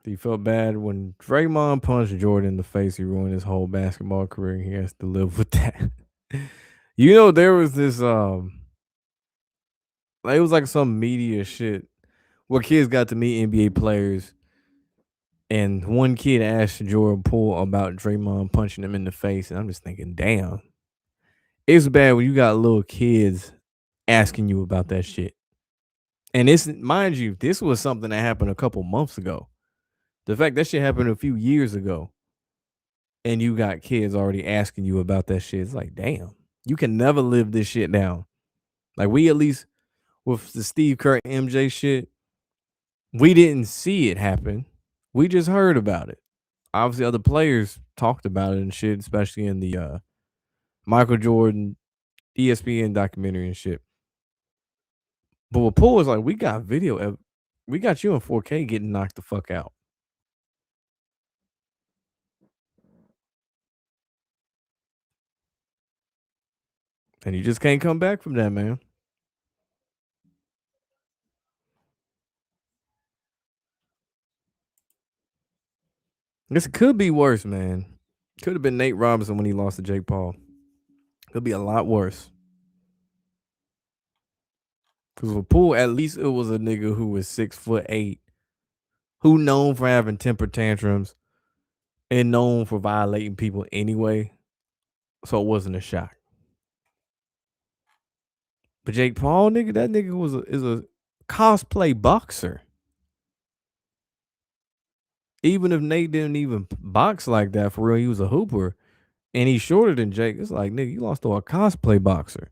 He felt bad when Draymond punched Jordan in the face. He ruined his whole basketball career. He has to live with that. There was this like, it was like some media shit where kids got to meet NBA players, and one kid asked Jordan Poole about Draymond punching him in the face, and I'm just thinking, damn, it's bad when you got little kids asking you about that shit. And this, mind you, this was something that happened a couple months ago. The fact that shit happened a few years ago, and you got kids already asking you about that shit, it's like, damn, you can never live this shit down. Like we at least with the Steve Kerr MJ shit, we didn't see it happen. We just heard about it. Obviously, other players talked about it and shit, especially in the Michael Jordan ESPN documentary and shit. But what Poole was like, we got we got you in 4K getting knocked the fuck out, and you just can't come back from that, man. This could be worse, man. Could have been Nate Robinson when he lost to Jake Paul. Could be a lot worse. Because with Poole, at least it was a nigga who was 6'8", who known for having temper tantrums and known for violating people anyway. So it wasn't a shock. But Jake Paul, nigga, that nigga is a cosplay boxer. Even if Nate didn't even box like that for real, he was a hooper and he's shorter than Jake. It's like, nigga, you lost to a cosplay boxer.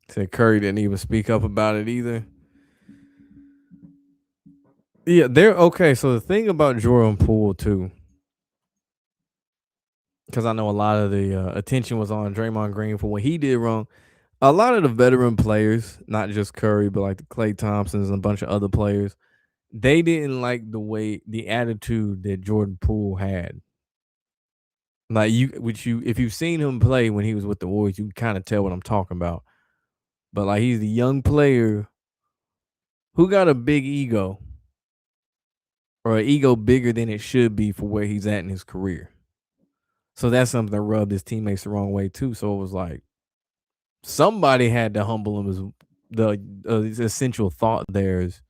Said Curry didn't even speak up about it either. Yeah, they're okay. So the thing about Jordan Poole too, because I know a lot of the attention was on Draymond Green for what he did wrong. A lot of the veteran players, not just Curry, but like the Klay Thompsons and a bunch of other players, they didn't like the attitude that Jordan Poole had. Like if you've seen him play when he was with the Warriors, you kind of tell what I'm talking about. But like he's the young player who got a big ego or an ego bigger than it should be for where he's at in his career. So that's something that rubbed his teammates the wrong way too. So it was like somebody had to humble him. Is the essential thought there is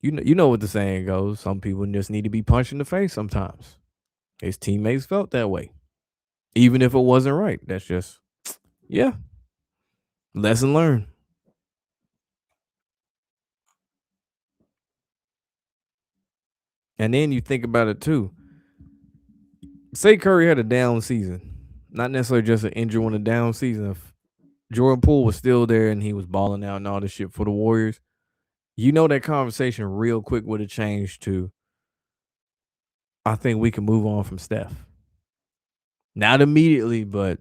you know what the saying goes. Some people just need to be punched in the face sometimes. His teammates felt that way, even if it wasn't right. That's just yeah, lesson learned. And then you think about it too. Say Curry had a down season, not necessarily just an injury one, a down season. If Jordan Poole was still there and he was balling out and all this shit for the Warriors, you know that conversation real quick would have changed to I think we can move on from Steph. Not immediately, but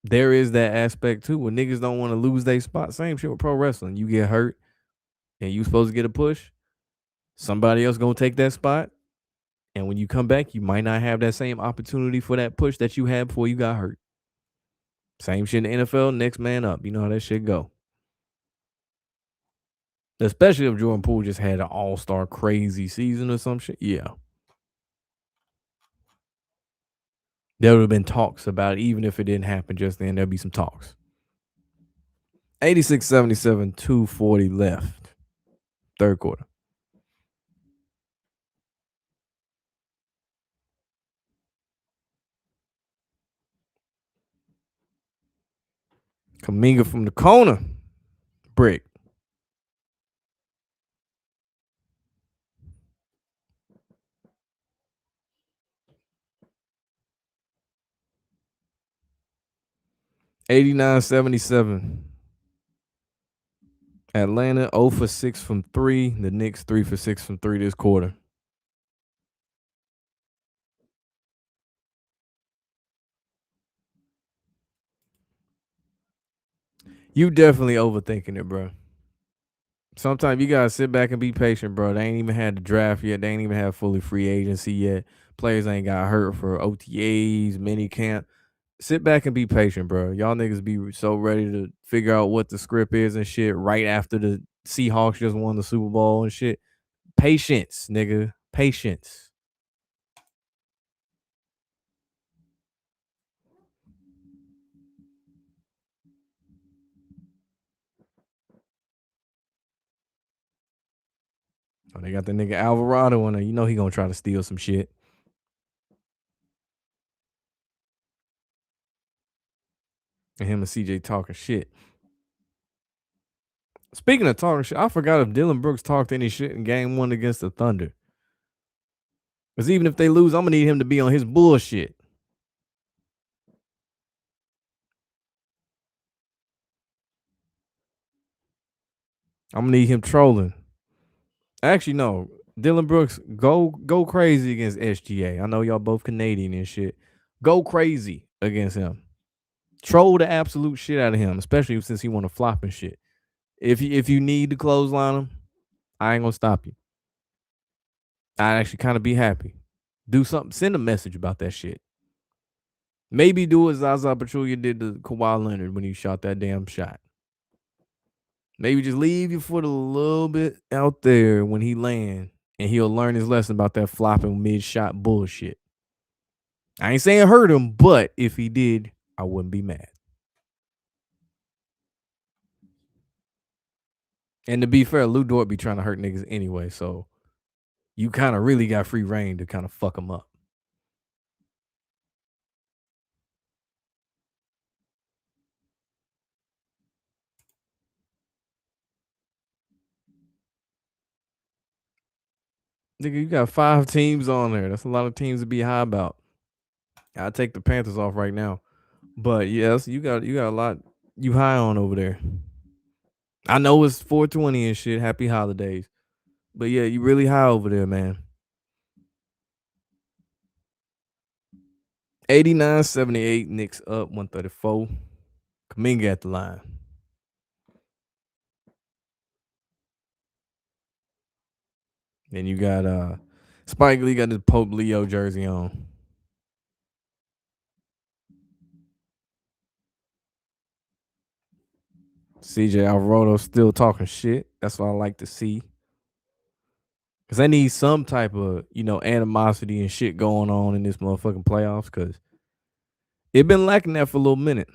there is that aspect too. When niggas don't want to lose their spot, same shit with pro wrestling. You get hurt and you supposed to get a push. Somebody else gonna take that spot. And when you come back, you might not have that same opportunity for that push that you had before you got hurt. Same shit in the NFL, next man up. You know how that shit go. Especially if Jordan Poole just had an all-star crazy season or some shit. Yeah. There would have been talks about it, even if it didn't happen just then. There'd be some talks. 86-77, 240 left. Third quarter. Kaminga from the corner. Brick. 89-77. Atlanta 0 for 6 from 3. The Knicks 3 for 6 from 3 this quarter. You definitely overthinking it, bro. Sometimes you gotta sit back and be patient, bro. They ain't even had the draft yet. They ain't even have fully free agency yet. Players ain't got hurt for OTAs, mini camp. Sit back and be patient, bro. Y'all niggas be so ready to figure out what the script is and shit right after the Seahawks just won the Super Bowl and shit. Patience, nigga. Patience. Oh, they got the nigga Alvarado in there. You know he gonna try to steal some shit. And him and CJ talking shit. Speaking of talking shit, I forgot if Dylan Brooks talked any shit in game one against the Thunder. Because even if they lose, I'm gonna need him to be on his bullshit. I'm gonna need him trolling. Actually, no. Dylan Brooks, go crazy against SGA. I know y'all both Canadian and shit. Go crazy against him. Troll the absolute shit out of him, especially since he want to flop and shit. If you need to clothesline him, I ain't gonna stop you. I'd actually kind of be happy. Do something. Send a message about that shit. Maybe do what Zaza Pachulia did to Kawhi Leonard when he shot that damn shot. Maybe just leave your foot a little bit out there when he land, and he'll learn his lesson about that flopping mid-shot bullshit. I ain't saying hurt him, but if he did, I wouldn't be mad. And to be fair, Lou Dort be trying to hurt niggas anyway, so you kind of really got free reign to kind of fuck him up. Nigga, you got 5 teams on there. That's a lot of teams to be high about. I'll take the Panthers off right now. But yes, you got a lot you high on over there. I know it's 420 and shit. Happy holidays. But yeah, you really high over there, man. 89-78, Knicks up 134. Kaminga at the line. Then you got Spike Lee got his Pope Leo jersey on. CJ Alvarado still talking shit. That's what I like to see. Cause they need some type of, animosity and shit going on in this motherfucking playoffs. Cause it been lacking that for a little minute.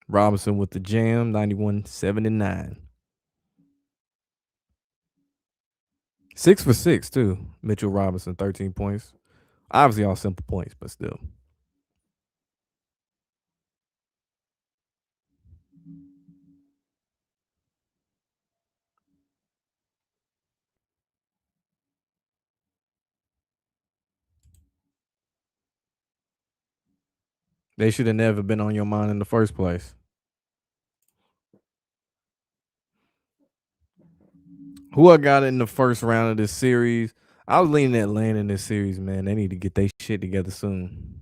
Robinson with the jam, 91-79. 6 for 6 too. Mitchell Robinson, 13 points. Obviously all simple points, but still. They should have never been on your mind in the first place. Who I got in the first round of this series? I was leaning Atlanta in this series, man. They need to get their shit together soon.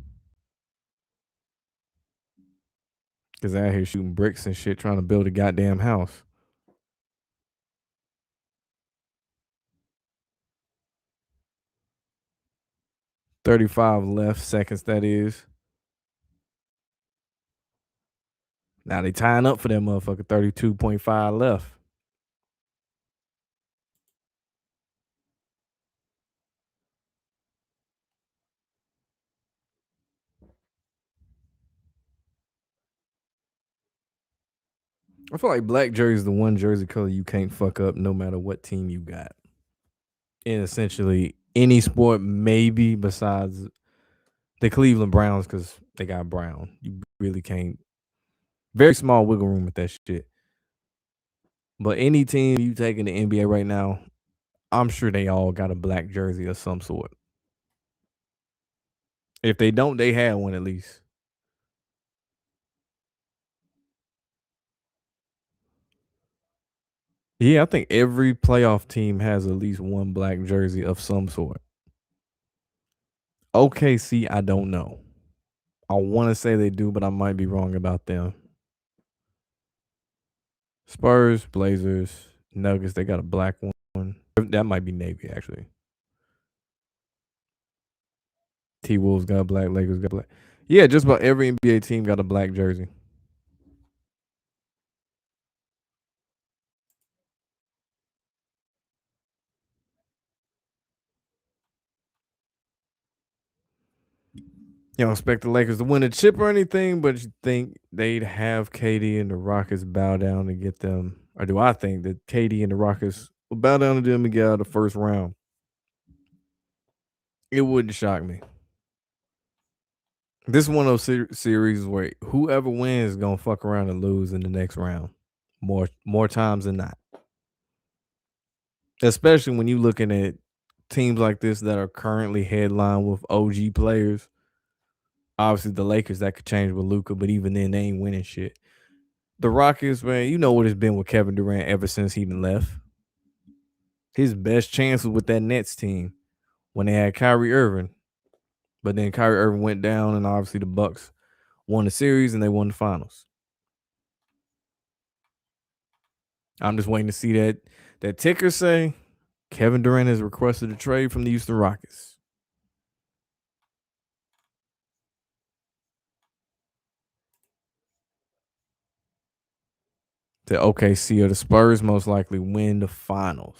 Cause they're out here shooting bricks and shit, trying to build a goddamn house. 35 left seconds, that is. Now they tying up for that motherfucker. 32.5 left. I feel like black jersey is the one jersey color you can't fuck up no matter what team you got. In essentially any sport, maybe besides the Cleveland Browns, because they got Brown. You really can't. Very small wiggle room with that shit. But any team you take in the NBA right now, I'm sure they all got a black jersey of some sort. If they don't, they had one at least. Yeah, I think every playoff team has at least one black jersey of some sort. OKC, I don't know. I want to say they do, but I might be wrong about them. Spurs, Blazers, Nuggets, they got a black one. That might be Navy, actually. T Wolves got black, Lakers got black. Yeah, just about every NBA team got a black jersey. You don't expect the Lakers to win a chip or anything, but you think they'd have KD and the Rockets bow down to get them, or do I think that KD and the Rockets will bow down to them and get out of the first round? It wouldn't shock me. This is one of those series where whoever wins is gonna fuck around and lose in the next round, more times than not. Especially when you looking at teams like this that are currently headlined with OG players. Obviously, the Lakers that could change with Luca, but even then, they ain't winning shit. The Rockets, man, you know what it's been with Kevin Durant ever since he been left. His best chance was with that Nets team when they had Kyrie Irving, but then Kyrie Irving went down, and obviously the Bucks won the series and they won the finals. I'm just waiting to see that ticker say Kevin Durant has requested a trade from the Houston Rockets. The OKC or the Spurs most likely win the finals.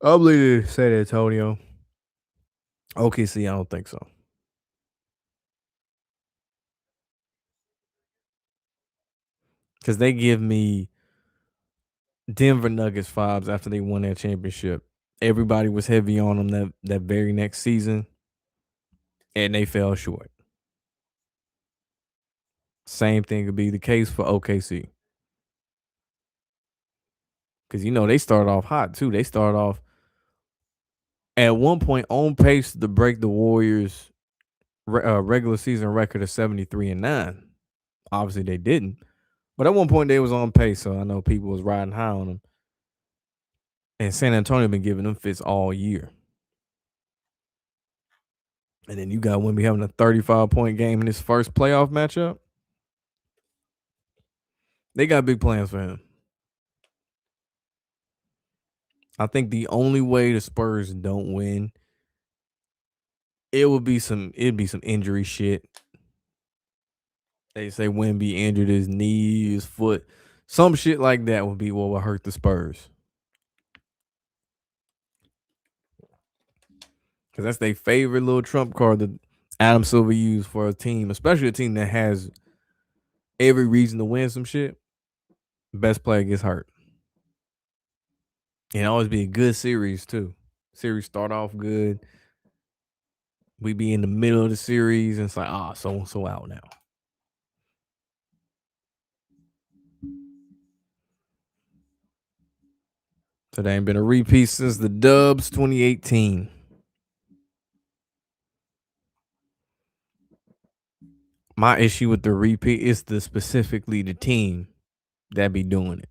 I believe San Antonio. OKC, I don't think so. Because they give me Denver Nuggets vibes after they won that championship. Everybody was heavy on them that very next season, and they fell short. Same thing could be the case for OKC. Because they started off hot too. They started off at one point on pace to break the Warriors regular season record of 73-9. Obviously, they didn't. But at one point, they was on pace, so I know people was riding high on them. And San Antonio been giving them fits all year. And then you got Wemby having a 35-point game in his first playoff matchup. They got big plans for him. I think the only way the Spurs don't win, it'd be some injury shit. They say Wemby injured his knee, his foot, some shit like that would be what would hurt the Spurs. Because that's their favorite little trump card that Adam Silver used for a team, especially a team that has every reason to win some shit. Best player gets hurt. And always be a good series too. Series start off good. We be in the middle of the series and it's like, so and so out now. So they ain't been a repeat since the Dubs 2018. My issue with the repeat is specifically the team that be doing it.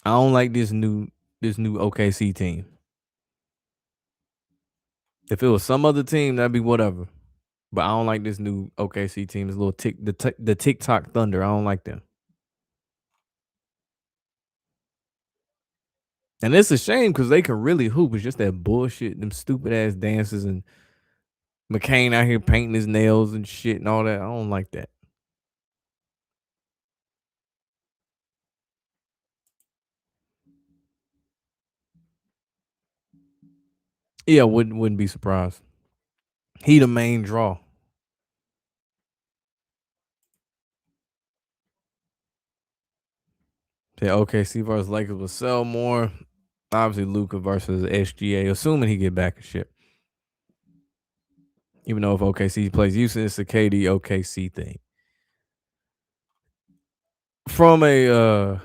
I don't like this new OKC team. If it was some other team, that'd be whatever. But I don't like this new OKC team. This little the TikTok Thunder. I don't like them. And it's a shame because they can really hoop. It's just that bullshit, them stupid ass dances, and McCain out here painting his nails and shit and all that. I don't like that. Yeah, wouldn't be surprised. He the main draw. The OKC versus Lakers will sell more. Obviously, Luca versus SGA, assuming he get back and shit. Even though if OKC plays Houston, it's a KD OKC thing. From a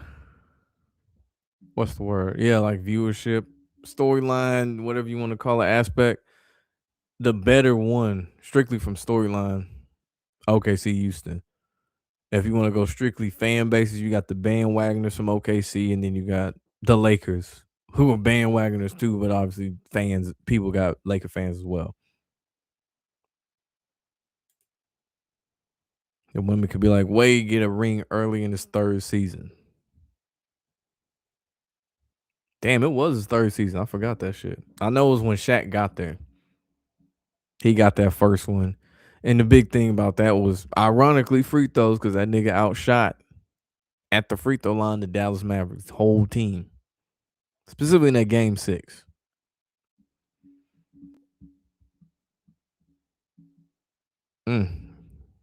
what's the word? Yeah, like viewership, storyline, whatever you want to call it, aspect. The better one, strictly from storyline, OKC Houston. If you want to go strictly fan bases, you got the bandwagoners from OKC, and then you got the Lakers, who are bandwagoners too, but obviously fans, people got Laker fans as well. And women could be like, Wade get a ring early in his third season. Damn, it was his third season. I forgot that shit. I know it was when Shaq got there. He got that first one. And the big thing about that was, ironically, free throws, because that nigga outshot at the free throw line the Dallas Mavericks whole team, specifically in that game 6. Mm.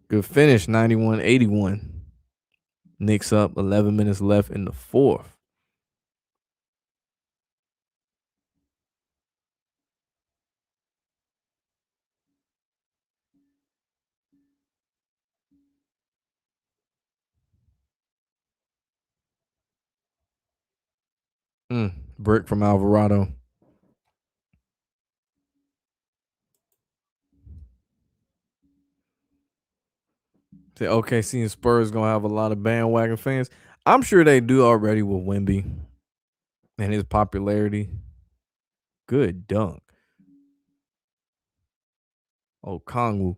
Good finish, 91-81. Knicks up 11 minutes left in the fourth. Brick from Alvarado. Say OKC and Spurs gonna have a lot of bandwagon fans. I'm sure they do already with Wemby and his popularity. Good dunk. Oh, Kongwu.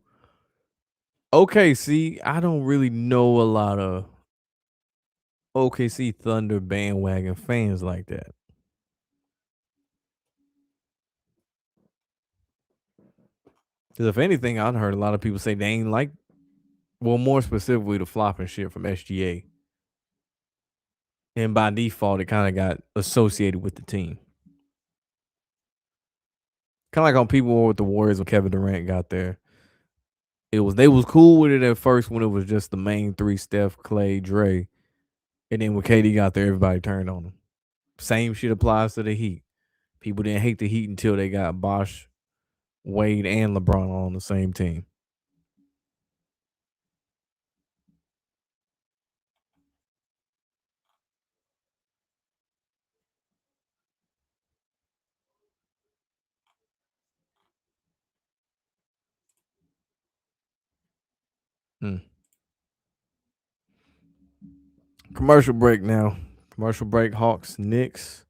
OKC, I don't really know a lot of OKC Thunder bandwagon fans like that. Because if anything, I've heard a lot of people say they ain't like, well, more specifically the flopping shit from SGA. And by default, it kind of got associated with the team. Kind of like how people were with the Warriors when Kevin Durant got there. They was cool with it at first when it was just the main three: Steph, Clay, Dre, and then when KD got there, everybody turned on him. Same shit applies to the Heat. People didn't hate the Heat until they got Bosh, Wade, and LeBron on the same team. Mm. Commercial break now. Commercial break. Hawks, Knicks,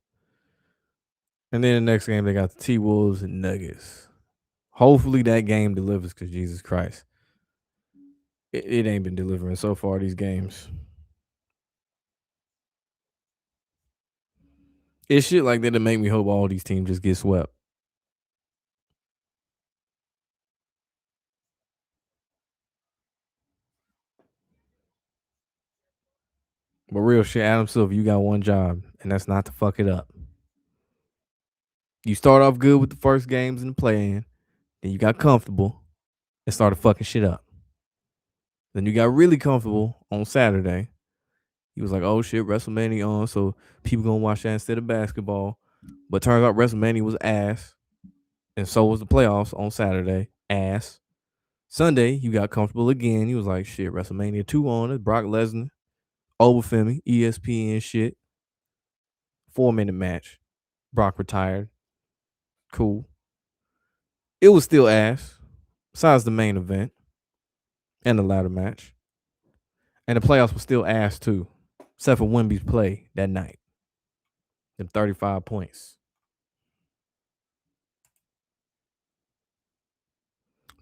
and then the next game they got the T Wolves and Nuggets. Hopefully that game delivers because Jesus Christ, it ain't been delivering so far these games. It's shit like that to make me hope all these teams just get swept. But real shit, Adam Silver, you got one job, and that's not to fuck it up. You start off good with the first games in the play-in, then you got comfortable and started fucking shit up. Then you got really comfortable on Saturday. He was like, "Oh shit, WrestleMania on, so people gonna watch that instead of basketball." But turns out WrestleMania was ass, and so was the playoffs on Saturday, ass. Sunday, you got comfortable again. He was like, "Shit, WrestleMania 2 on it. Brock Lesnar, Obafemi, ESPN shit. 4-minute match. Brock retired. Cool. It was still ass, besides the main event and the ladder match. And the playoffs were still ass too, except for Wemby's play that night. Them 35 points.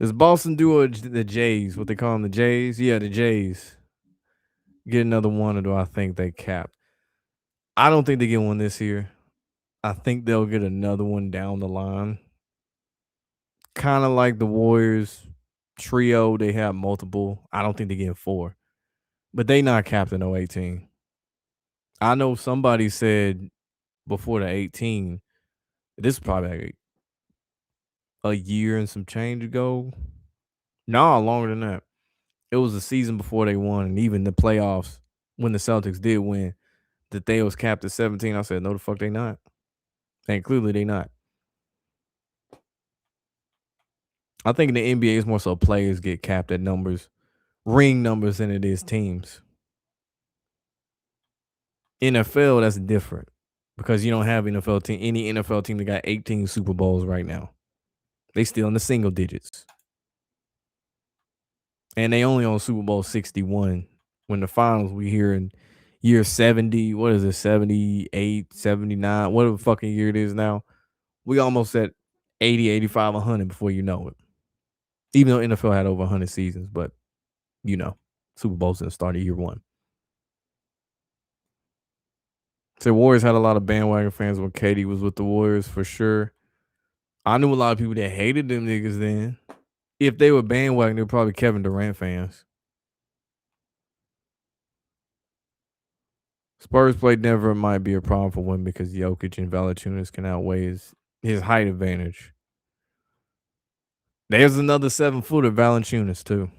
Does Boston do the Jays, what they call them, the Jays? Yeah, the Jays. Get another one, or do I think they capped? I don't think they get one this year. I think they'll get another one down the line. Kind of like the Warriors trio, they have multiple. I don't think they get four, but they not capped in 018. I know somebody said before the 18, this is probably like a year and some change ago. No, longer than that. It was the season before they won, and even the playoffs when the Celtics did win, that they was capped at 17. I said, no, the fuck they not. And clearly they not. I think in the NBA is more so players get capped at numbers, ring numbers, than it is teams. NFL, that's different because you don't have any NFL team that got 18 Super Bowls right now. They still in the single digits. And they only on Super Bowl 61. When the finals we hear in year 70, what is it, 78, 79, whatever fucking year it is now. We almost at 80, 85, 100 before you know it. Even though NFL had over 100 seasons, but Super Bowls didn't start at year one. So Warriors had a lot of bandwagon fans when Katie was with the Warriors for sure. I knew a lot of people that hated them niggas then. If they were bandwagon, they were probably Kevin Durant fans. Spurs play Denver might be a problem for Wim because Jokic and Valanciunas can outweigh his height advantage. There's another 7-footer, Valanciunas too.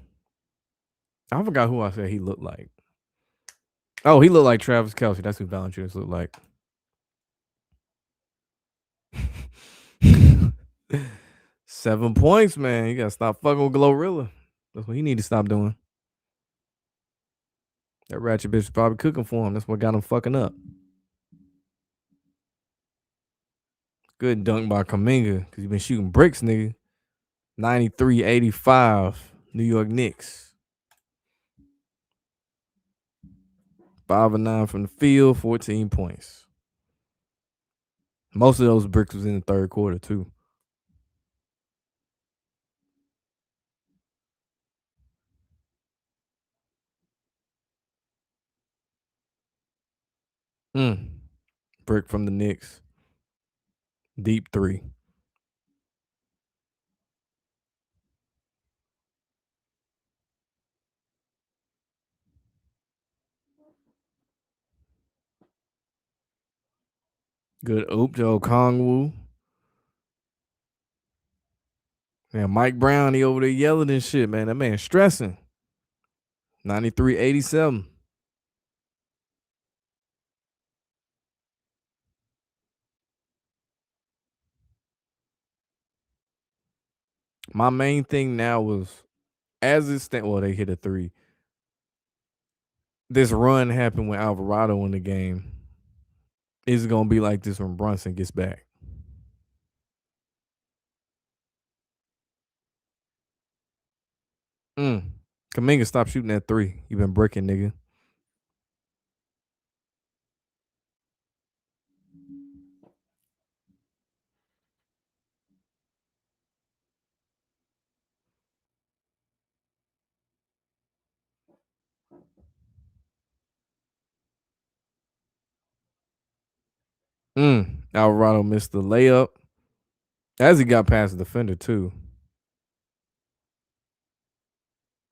I forgot who I said he looked like. Oh, he looked like Travis Kelce. That's who Valanciunas looked like. 7 points, man. You gotta stop fucking with Glorilla. That's what he need to stop doing. That ratchet bitch is probably cooking for him. That's what got him fucking up. Good dunk by Kuminga because he been shooting bricks, nigga. 93-85, New York Knicks. 5 of 9 from the field, 14 points. Most of those bricks was in the third quarter, too. Brick from the Knicks. Deep three. Good oop, Joe Kongwu. Man, Mike Brown, he over there yelling and shit, man. That man stressing. 93-87. My main thing now was, as it stand, well, they hit a three. This run happened with Alvarado in the game. Is it gonna be like this when Brunson gets back? Kaminga, stop shooting that three. You been bricking, nigga. Alvarado missed the layup. As he got past the defender, too.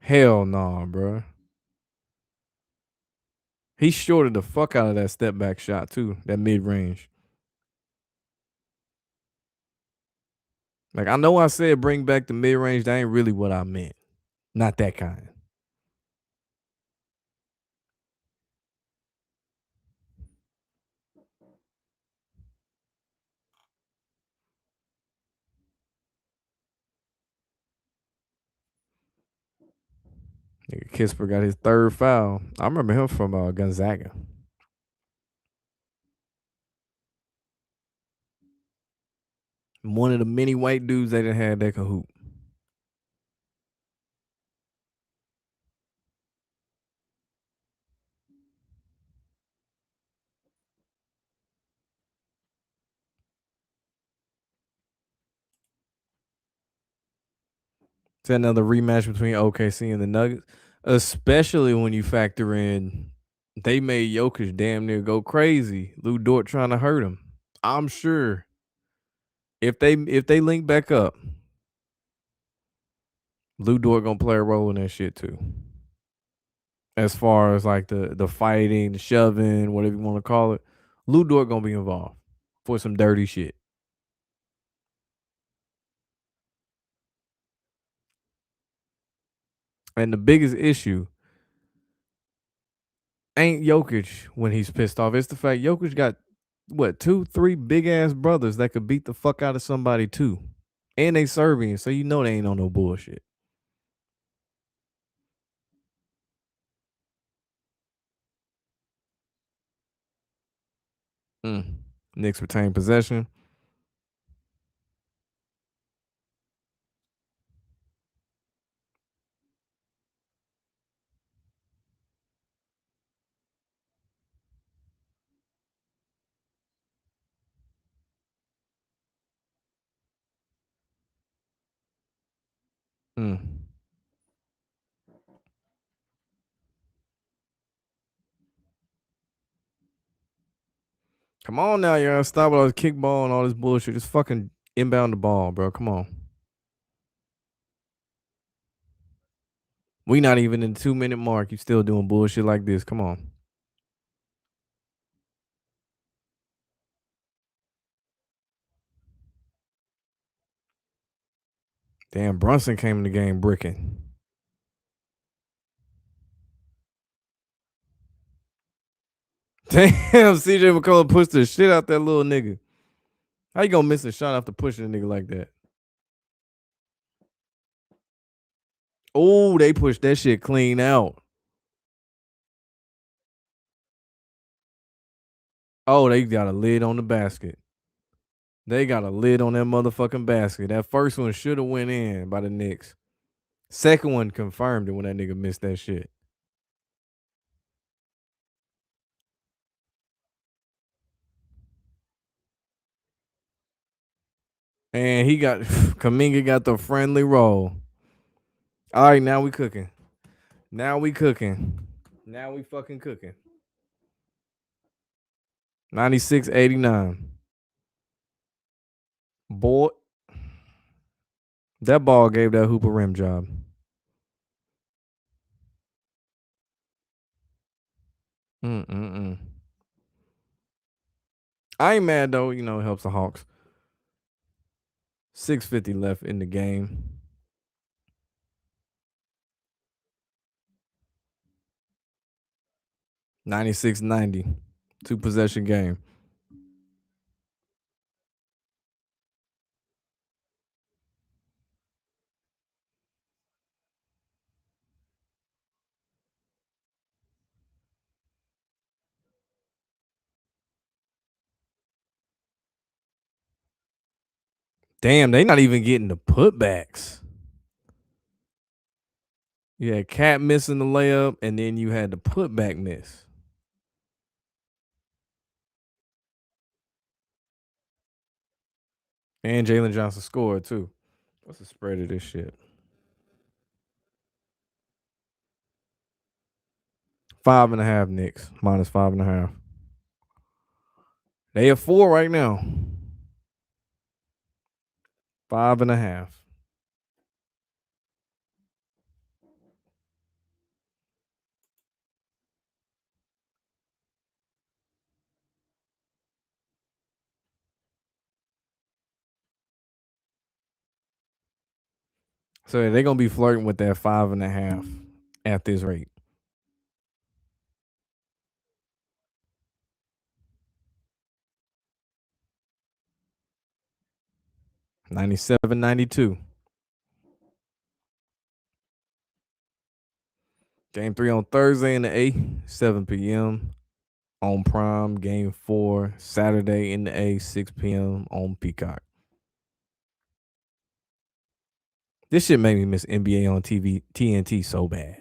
Hell no, nah, bro. He shorted the fuck out of that step back shot, too. That mid range. Like, I know I said bring back the mid range. That ain't really what I meant. Not that kind. Nigga Kisper got his third foul. I remember him from Gonzaga. One of the many white dudes they done had that could hoop. It's another rematch between OKC and the Nuggets, especially when you factor in they made Jokic damn near go crazy. Lou Dort trying to hurt him. I'm sure if they link back up, Lou Dort gonna play a role in that shit too. As far as like the fighting, the shoving, whatever you want to call it, Lou Dort gonna be involved for some dirty shit. And the biggest issue ain't Jokic when he's pissed off. It's the fact Jokic got what, two, three big ass brothers that could beat the fuck out of somebody too. And they Serbian, so you know they ain't on no bullshit. Mm. Knicks retain possession. Mm. Come on now, y'all. Stop with all this kickball and all this bullshit. Just fucking inbound the ball, bro. Come on. We not even in the 2 minute mark. You still doing bullshit like this. Come on. Damn, Brunson came in the game bricking. Damn, CJ McCullough pushed the shit out that little nigga. How you gonna miss a shot after pushing a nigga like that? Oh, they pushed that shit clean out. Oh, they got a lid on the basket. They got a lid on that motherfucking basket. That first one should have went in by the Knicks. Second one confirmed it when that nigga missed that shit. And he got Kaminga got the friendly roll. All right, now we cooking. Now we cooking. Now we fucking cooking. 96-89. Boy, that ball gave that hoop a rim job. Mm-mm-mm. I ain't mad though. You know, it helps the Hawks. 6:50 left in the game. 96-90. Two possession game. Damn, they not even getting the putbacks. You had Cat missing the layup, and then you had the putback miss. And Jalen Johnson scored too. What's the spread of this shit? 5.5 Knicks. Minus 5.5. They are 4 right now. 5.5. So they're gonna be flirting with that 5.5 at this rate. '97, '92. Game 3 on Thursday in the A, 7 p.m. on Prime. Game 4 Saturday in the A, 6 p.m. on Peacock. This shit made me miss NBA on TV, TNT so bad.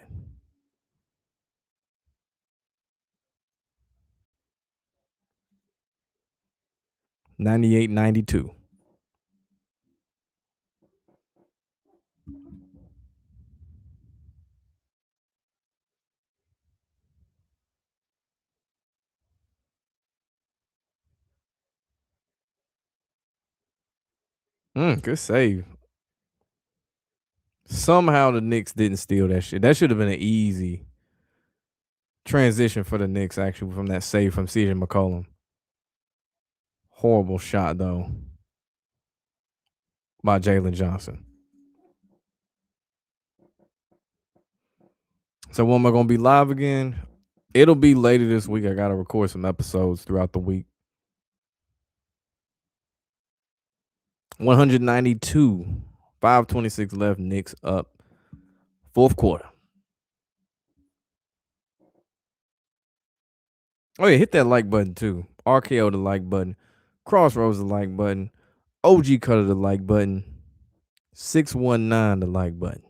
98, 92. Good save. Somehow the Knicks didn't steal that shit. That should have been an easy transition for the Knicks, actually, from that save from CJ McCollum. Horrible shot, though, by Jalen Johnson. So when am I gonna be live again? It'll be later this week. I gotta record some episodes throughout the week. 192, 5:26 left. Knicks up. Fourth quarter. Oh yeah, hit that like button too. RKO the like button. Crossroads the like button. OG Cutter the like button. 619 the like button.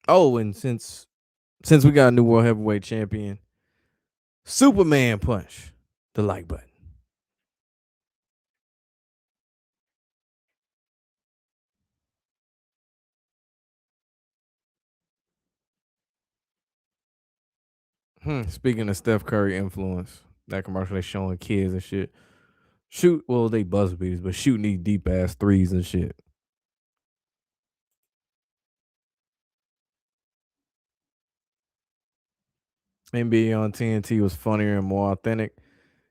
Oh, and since we got a new world heavyweight champion, Superman punch the like button. Speaking of Steph Curry influence, that commercial they showing kids and shit. Shoot, well, they buzzer beaters, but shooting these deep ass threes and shit. NBA on TNT was funnier and more authentic.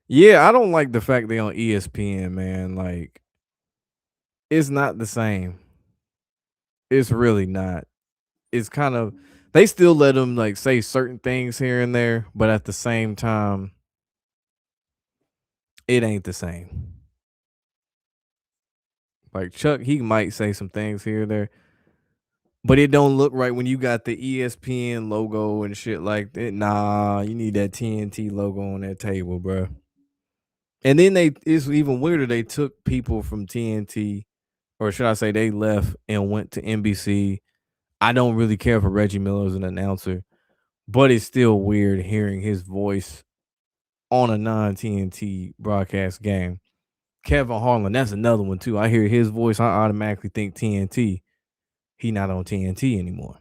Yeah, I don't like the fact they on ESPN, man. Like, it's not the same. It's really not. It's kind of they still let them like say certain things here and there, but at the same time, it ain't the same. Like Chuck, he might say some things here and there, but it don't look right when you got the ESPN logo and shit like that. Nah, you need that TNT logo on that table, bro. And then it's even weirder. They took people from TNT, or should I say, they left and went to NBC. I don't really care for Reggie Miller as an announcer, but it's still weird hearing his voice on a non TNT broadcast game. Kevin Harlan, that's another one too. I hear his voice, I automatically think TNT. He not on TNT anymore.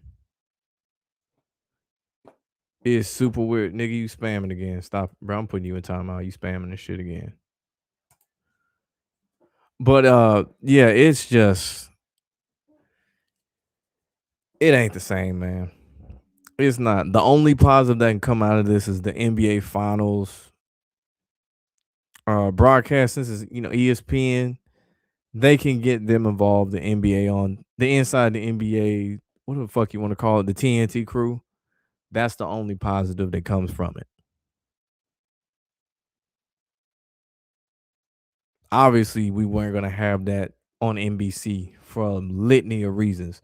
It's super weird. Nigga, you spamming again. Stop, bro. I'm putting you in timeout. You spamming this shit again. But yeah, it's just it ain't the same, man. It's not. The only positive that can come out of this is the NBA finals broadcast. Since it's, ESPN, they can get them involved, the NBA on the inside the NBA, what the fuck you want to call it, the TNT crew. That's the only positive that comes from it. Obviously, we weren't gonna have that on NBC for a litany of reasons,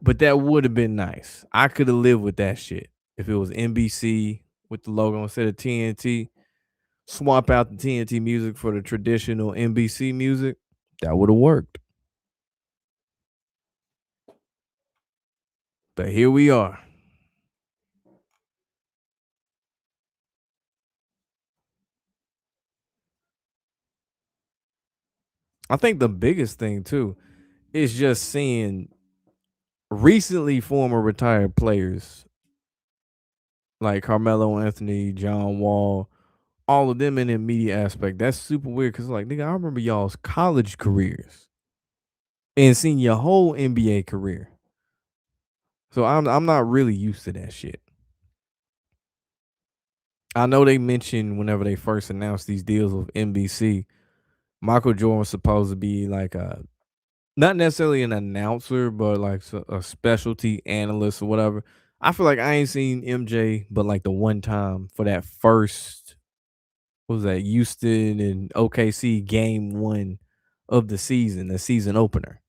but that would have been nice. I could have lived with that shit if it was NBC with the logo instead of TNT. Swap out the TNT music for the traditional NBC music. That would have worked. But here we are. I think the biggest thing too is just seeing recently former retired players like Carmelo Anthony, John Wall, all of them in the media aspect. That's super weird because, like, nigga, I remember y'all's college careers and seeing your whole NBA career. So I'm not really used to that shit. I know they mentioned whenever they first announced these deals with NBC, Michael Jordan was supposed to be like a not necessarily an announcer, but like a specialty analyst or whatever. I feel like I ain't seen MJ, but like the one time for that first, what was that, Houston and OKC game 1 of the season opener.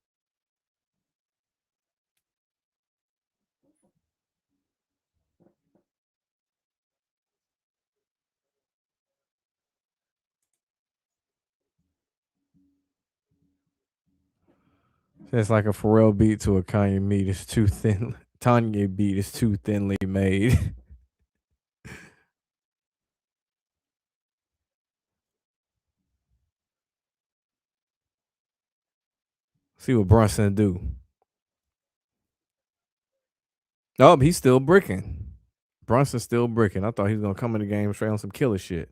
It's like a Pharrell beat to a Kanye beat. It's too thin. Kanye beat is too thinly made. See what Brunson do. Oh, he's still bricking. Brunson's still bricking. I thought he was gonna come in the game straight on some killer shit.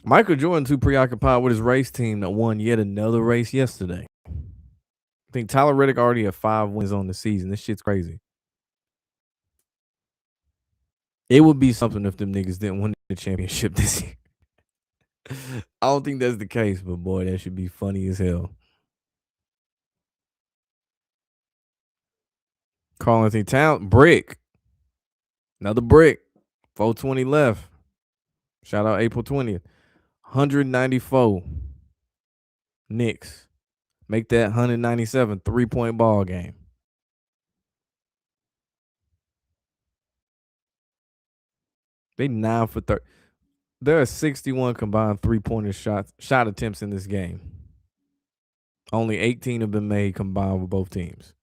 Michael Jordan too preoccupied with his race team that won yet another race yesterday. I think Tyler Reddick already had 5 wins on the season. This shit's crazy. It would be something if them niggas didn't win the championship this year. I don't think that's the case, but boy, that should be funny as hell. Carl Anthony Town, brick. Another brick. 420 left. Shout out April 20th. 194 Knicks. Make that 197 3-point ball game. They 9 for 30. There are 61 combined 3-pointer shot attempts in this game. Only 18 have been made combined with both teams.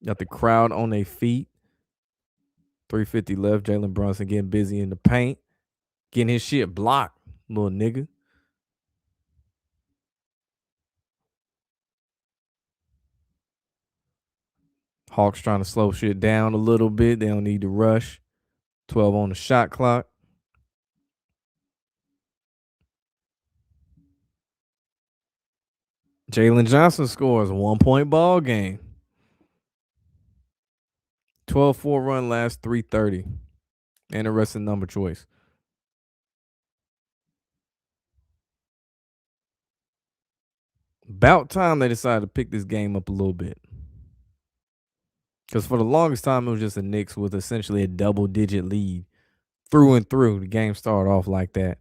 Got the crowd on their feet. 350 left. Jalen Brunson getting busy in the paint. Getting his shit blocked, little nigga. Hawks trying to slow shit down a little bit. They don't need to rush. 12 on the shot clock. Jalen Johnson scores 1-point ball game. 12-4 run last 330. Interesting number choice. About time they decided to pick this game up a little bit. Because for the longest time, it was just a Knicks with essentially a double-digit lead through and through. The game started off like that.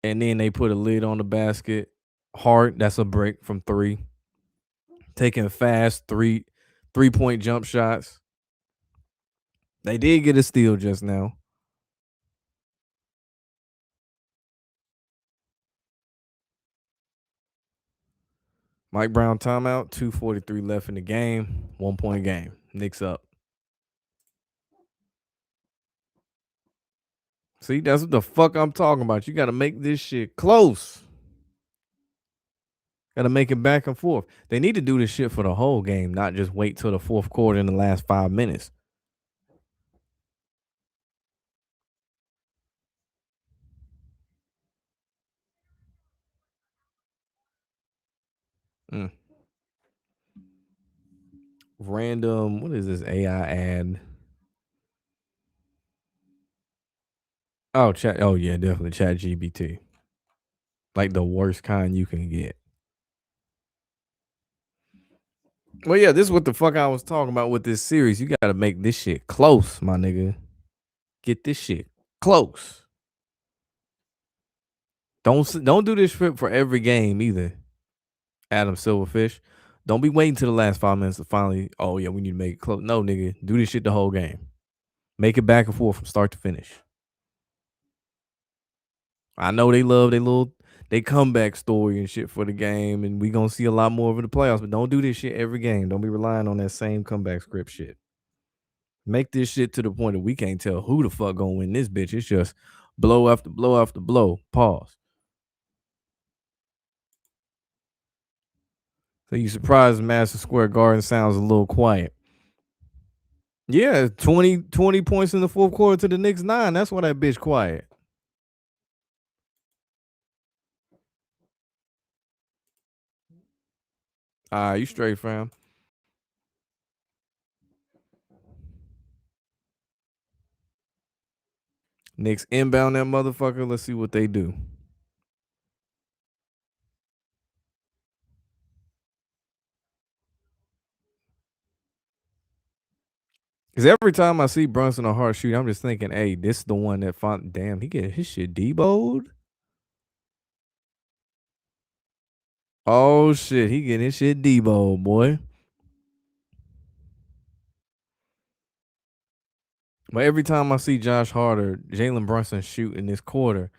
And then they put a lid on the basket. Hart, that's a break from 3. Taking fast 3-point jump shots. They did get a steal just now. Mike Brown timeout. 2:43 left in the game. 1-point game. Knicks up. See, that's what the fuck I'm talking about. You got to make this shit close. Got to make it back and forth. They need to do this shit for the whole game, not just wait till the fourth quarter in the last 5 minutes. Mm. Random, what is this AI ad? Oh, chat. Oh yeah, definitely Chat GBT. Like the worst kind you can get. Well, yeah, this is what the fuck I was talking about with this series. You got to make this shit close, my nigga. Get this shit close. Don't do this shit for every game either. Adam Silverfish. Don't be waiting to the last 5 minutes to finally. Oh yeah, we need to make it close. No, nigga, do this shit the whole game. Make it back and forth from start to finish. I know they love they comeback story and shit for the game, and we gonna see a lot more of it in the playoffs. But don't do this shit every game. Don't be relying on that same comeback script shit. Make this shit to the point that we can't tell who the fuck gonna win this bitch. It's just blow after blow after blow. Pause. So you surprised Madison Square Garden sounds a little quiet. Yeah, 20 points in the fourth quarter to the Knicks 9. That's why that bitch quiet. All right, you straight, fam. Knicks inbound that motherfucker. Let's see what they do. Because every time I see Brunson or Hart shoot, I'm just thinking, hey, this is the one that found. Damn, he get his shit deboed. Oh shit, he getting his shit deboed, boy. But every time I see Josh Hart or Jalen Brunson shoot in this quarter,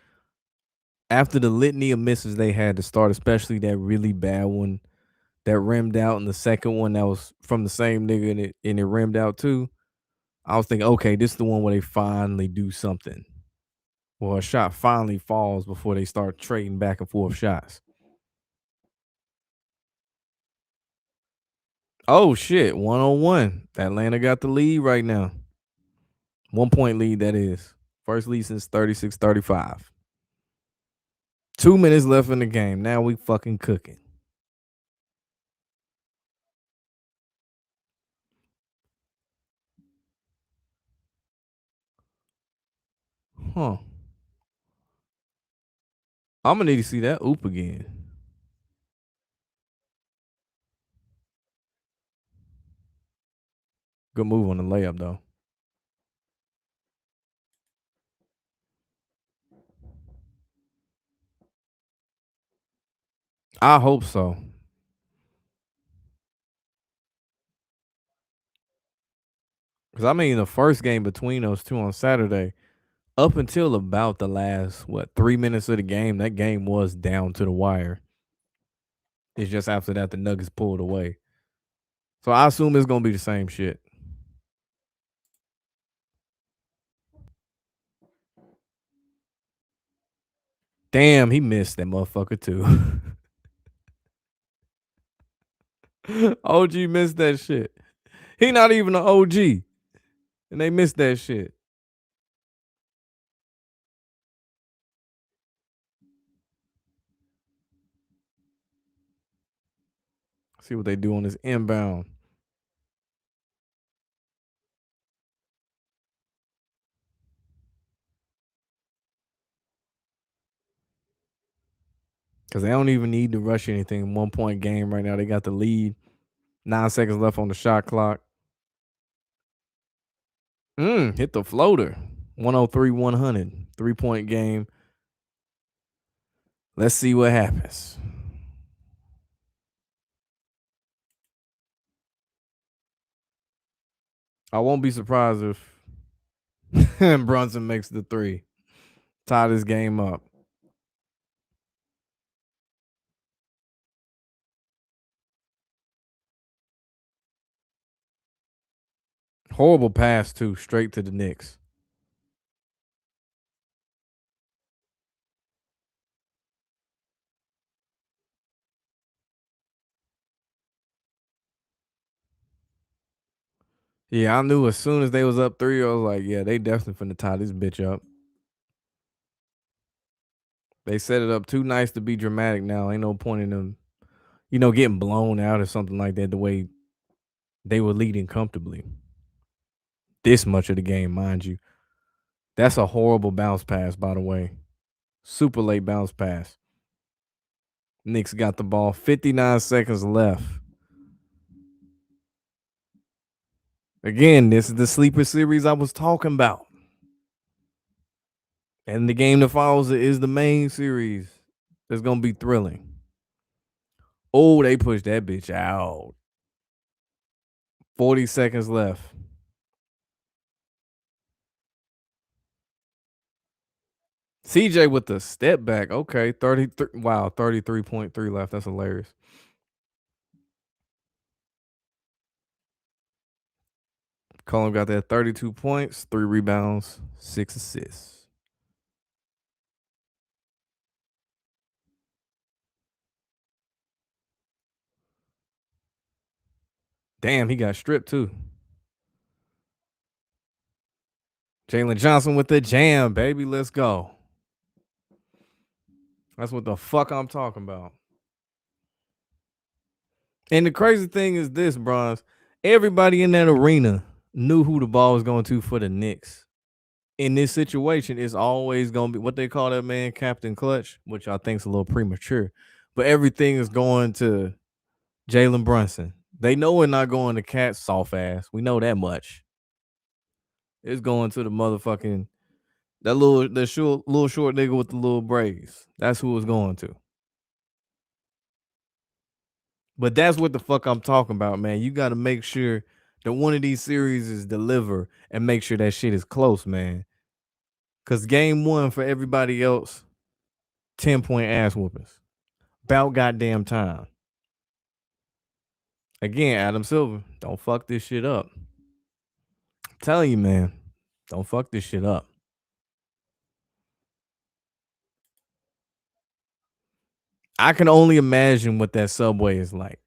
after the litany of misses they had to start, especially that really bad one that rimmed out, and the second one that was from the same nigga and it rimmed out too. I was thinking, okay, this is the one where they finally do something. Well, a shot finally falls before they start trading back and forth shots. Oh shit, 1-on-1. Atlanta got the lead right now. 1 point lead, that is. First lead since 36-35. 2 minutes left in the game. Now we fucking cooking. Huh. I'm gonna need to see that oop again. Good move on the layup though. I hope so. Cause I mean the first game between those two on Saturday, up until about the last 3 minutes of the game, that game was down to the wire. It's just after that the Nuggets pulled away. So I assume it's gonna be the same shit. Damn, he missed that motherfucker too. OG missed that shit. He not even an OG, and they missed that shit. See what they do on this inbound. Because they don't even need to rush anything. 1 point game right now. They got the lead. 9 seconds left on the shot clock. Hit the floater. 103, 100. 3 point game. Let's see what happens. I won't be surprised if Brunson makes the three. Tie this game up. Horrible pass, too. Straight to the Knicks. Yeah, I knew as soon as they was up three, I was like, yeah, they definitely finna tie this bitch up. They set it up too nice to be dramatic now. Ain't no point in them, getting blown out or something like that the way they were leading comfortably. This much of the game, mind you. That's a horrible bounce pass, by the way. Super late bounce pass. Knicks got the ball. 59 seconds left. Again, this is the sleeper series I was talking about. And the game that follows it is the main series. It's gonna be thrilling. Oh, they pushed that bitch out. 40 seconds left. CJ with the step back. Okay, 33. Wow, 33.3 left. That's hilarious. Colin got that 32 points, 3 rebounds, 6 assists. Damn, he got stripped too. Jalen Johnson with the jam, baby. Let's go. That's what the fuck I'm talking about. And the crazy thing is this, Bronze. Everybody in that arena knew who the ball was going to for the Knicks. In this situation, it's always going to be what they call that man, Captain Clutch, which I think is a little premature. But everything is going to Jalen Brunson. They know we're not going to Cat's soft ass. We know that much. It's going to the motherfucking little short nigga with the little braids. That's who it's going to. But that's what the fuck I'm talking about, man. You got to make sure that one of these series is deliver and make sure that shit is close, man. Cause game one for everybody else, 10-point ass whoopings. About goddamn time. Again, Adam Silver, don't fuck this shit up. I'm telling you, man, don't fuck this shit up. I can only imagine what that subway is like.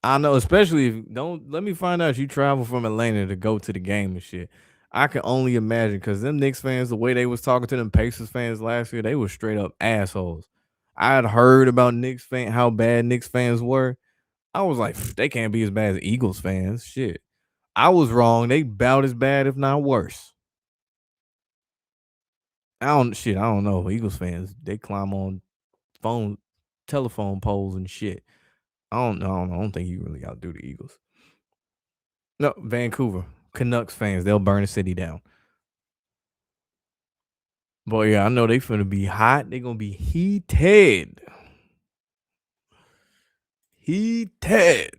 I know, especially if don't let me find out you travel from Atlanta to go to the game and shit. I can only imagine because them Knicks fans, the way they was talking to them Pacers fans last year, they were straight up assholes. I had heard about Knicks fan how bad Knicks fans were. I was like, they can't be as bad as Eagles fans. Shit. I was wrong. They about as bad, if not worse. I don't know. Eagles fans, they climb on phone telephone poles and shit. I don't think you really outdo the Eagles. No, Vancouver. Canucks fans, they'll burn the city down. But yeah, I know they finna be hot. They gonna be heated. Heated.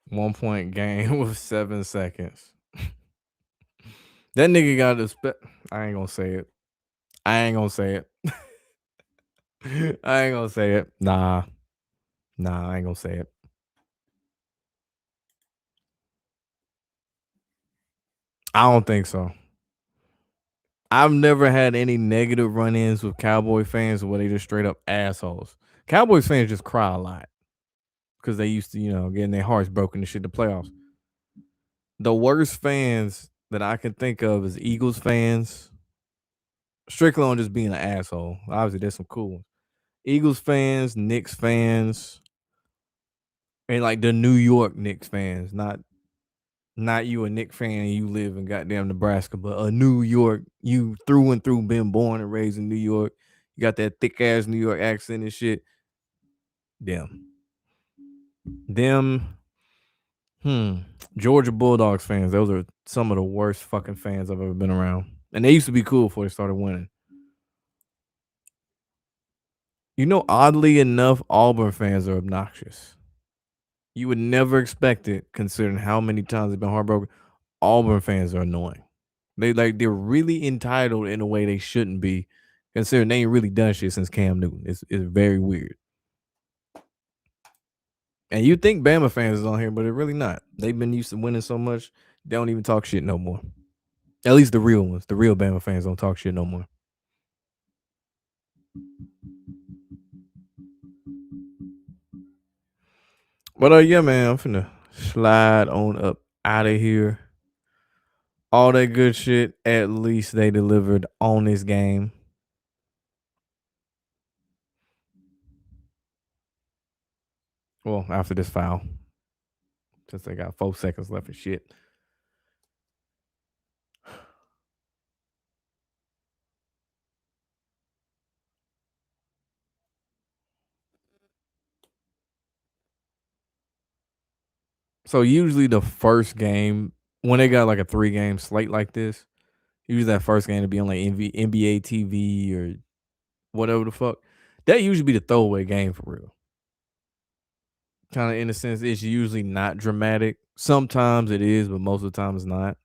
1 point game with 7 seconds. That nigga got the I ain't gonna say it. I ain't gonna say it. I ain't gonna say it. Nah. Nah, I ain't gonna say it. I don't think so. I've never had any negative run-ins with Cowboy fans where they just straight up assholes. Cowboys fans just cry a lot because they used to, getting their hearts broken and shit in the playoffs. The worst fans that I can think of is Eagles fans, strictly on just being an asshole. Obviously, there's some cool ones. Eagles fans, Knicks fans, and like the New York Knicks fans, not you a Knicks fan and you live in goddamn Nebraska, but a New York, you through and through been born and raised in New York. You got that thick ass New York accent and shit. Them, hmm, Georgia Bulldogs fans. Those are some of the worst fucking fans I've ever been around. And they used to be cool before they started winning. Oddly enough, Auburn fans are obnoxious. You would never expect it, considering how many times they've been heartbroken. Auburn fans are annoying. They're really entitled in a way they shouldn't be, considering they ain't really done shit since Cam Newton. It's very weird. And you think Bama fans is on here, but they're really not. They've been used to winning so much, they don't even talk shit no more. At least the real ones, the real Bama fans don't talk shit no more. But yeah, man, I'm finna slide on up out of here. All that good shit, at least they delivered on this game. Well, after this foul, since they got 4 seconds left of shit. So usually the first game, when they got like a 3-game slate like this, usually that first game to be on like NBA TV or whatever the fuck. That usually be the throwaway game for real. Kind of in a sense, it's usually not dramatic. Sometimes it is, but most of the time it's not.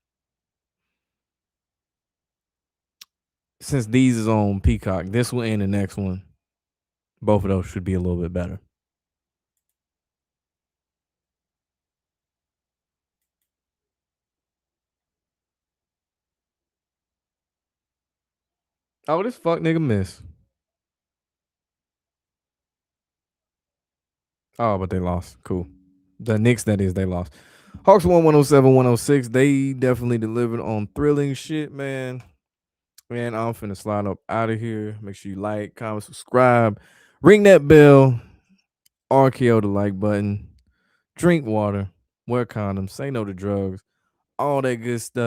Since these is on Peacock, this one and the next one, both of those should be a little bit better. Oh, this fuck nigga miss. Oh, but they lost. Cool. The Knicks, that is, they lost. Hawks won 107, 106. They definitely delivered on thrilling shit, man. Man, I'm finna slide up out of here. Make sure you like, comment, subscribe, ring that bell, RKO the like button, drink water, wear condoms, say no to drugs, all that good stuff.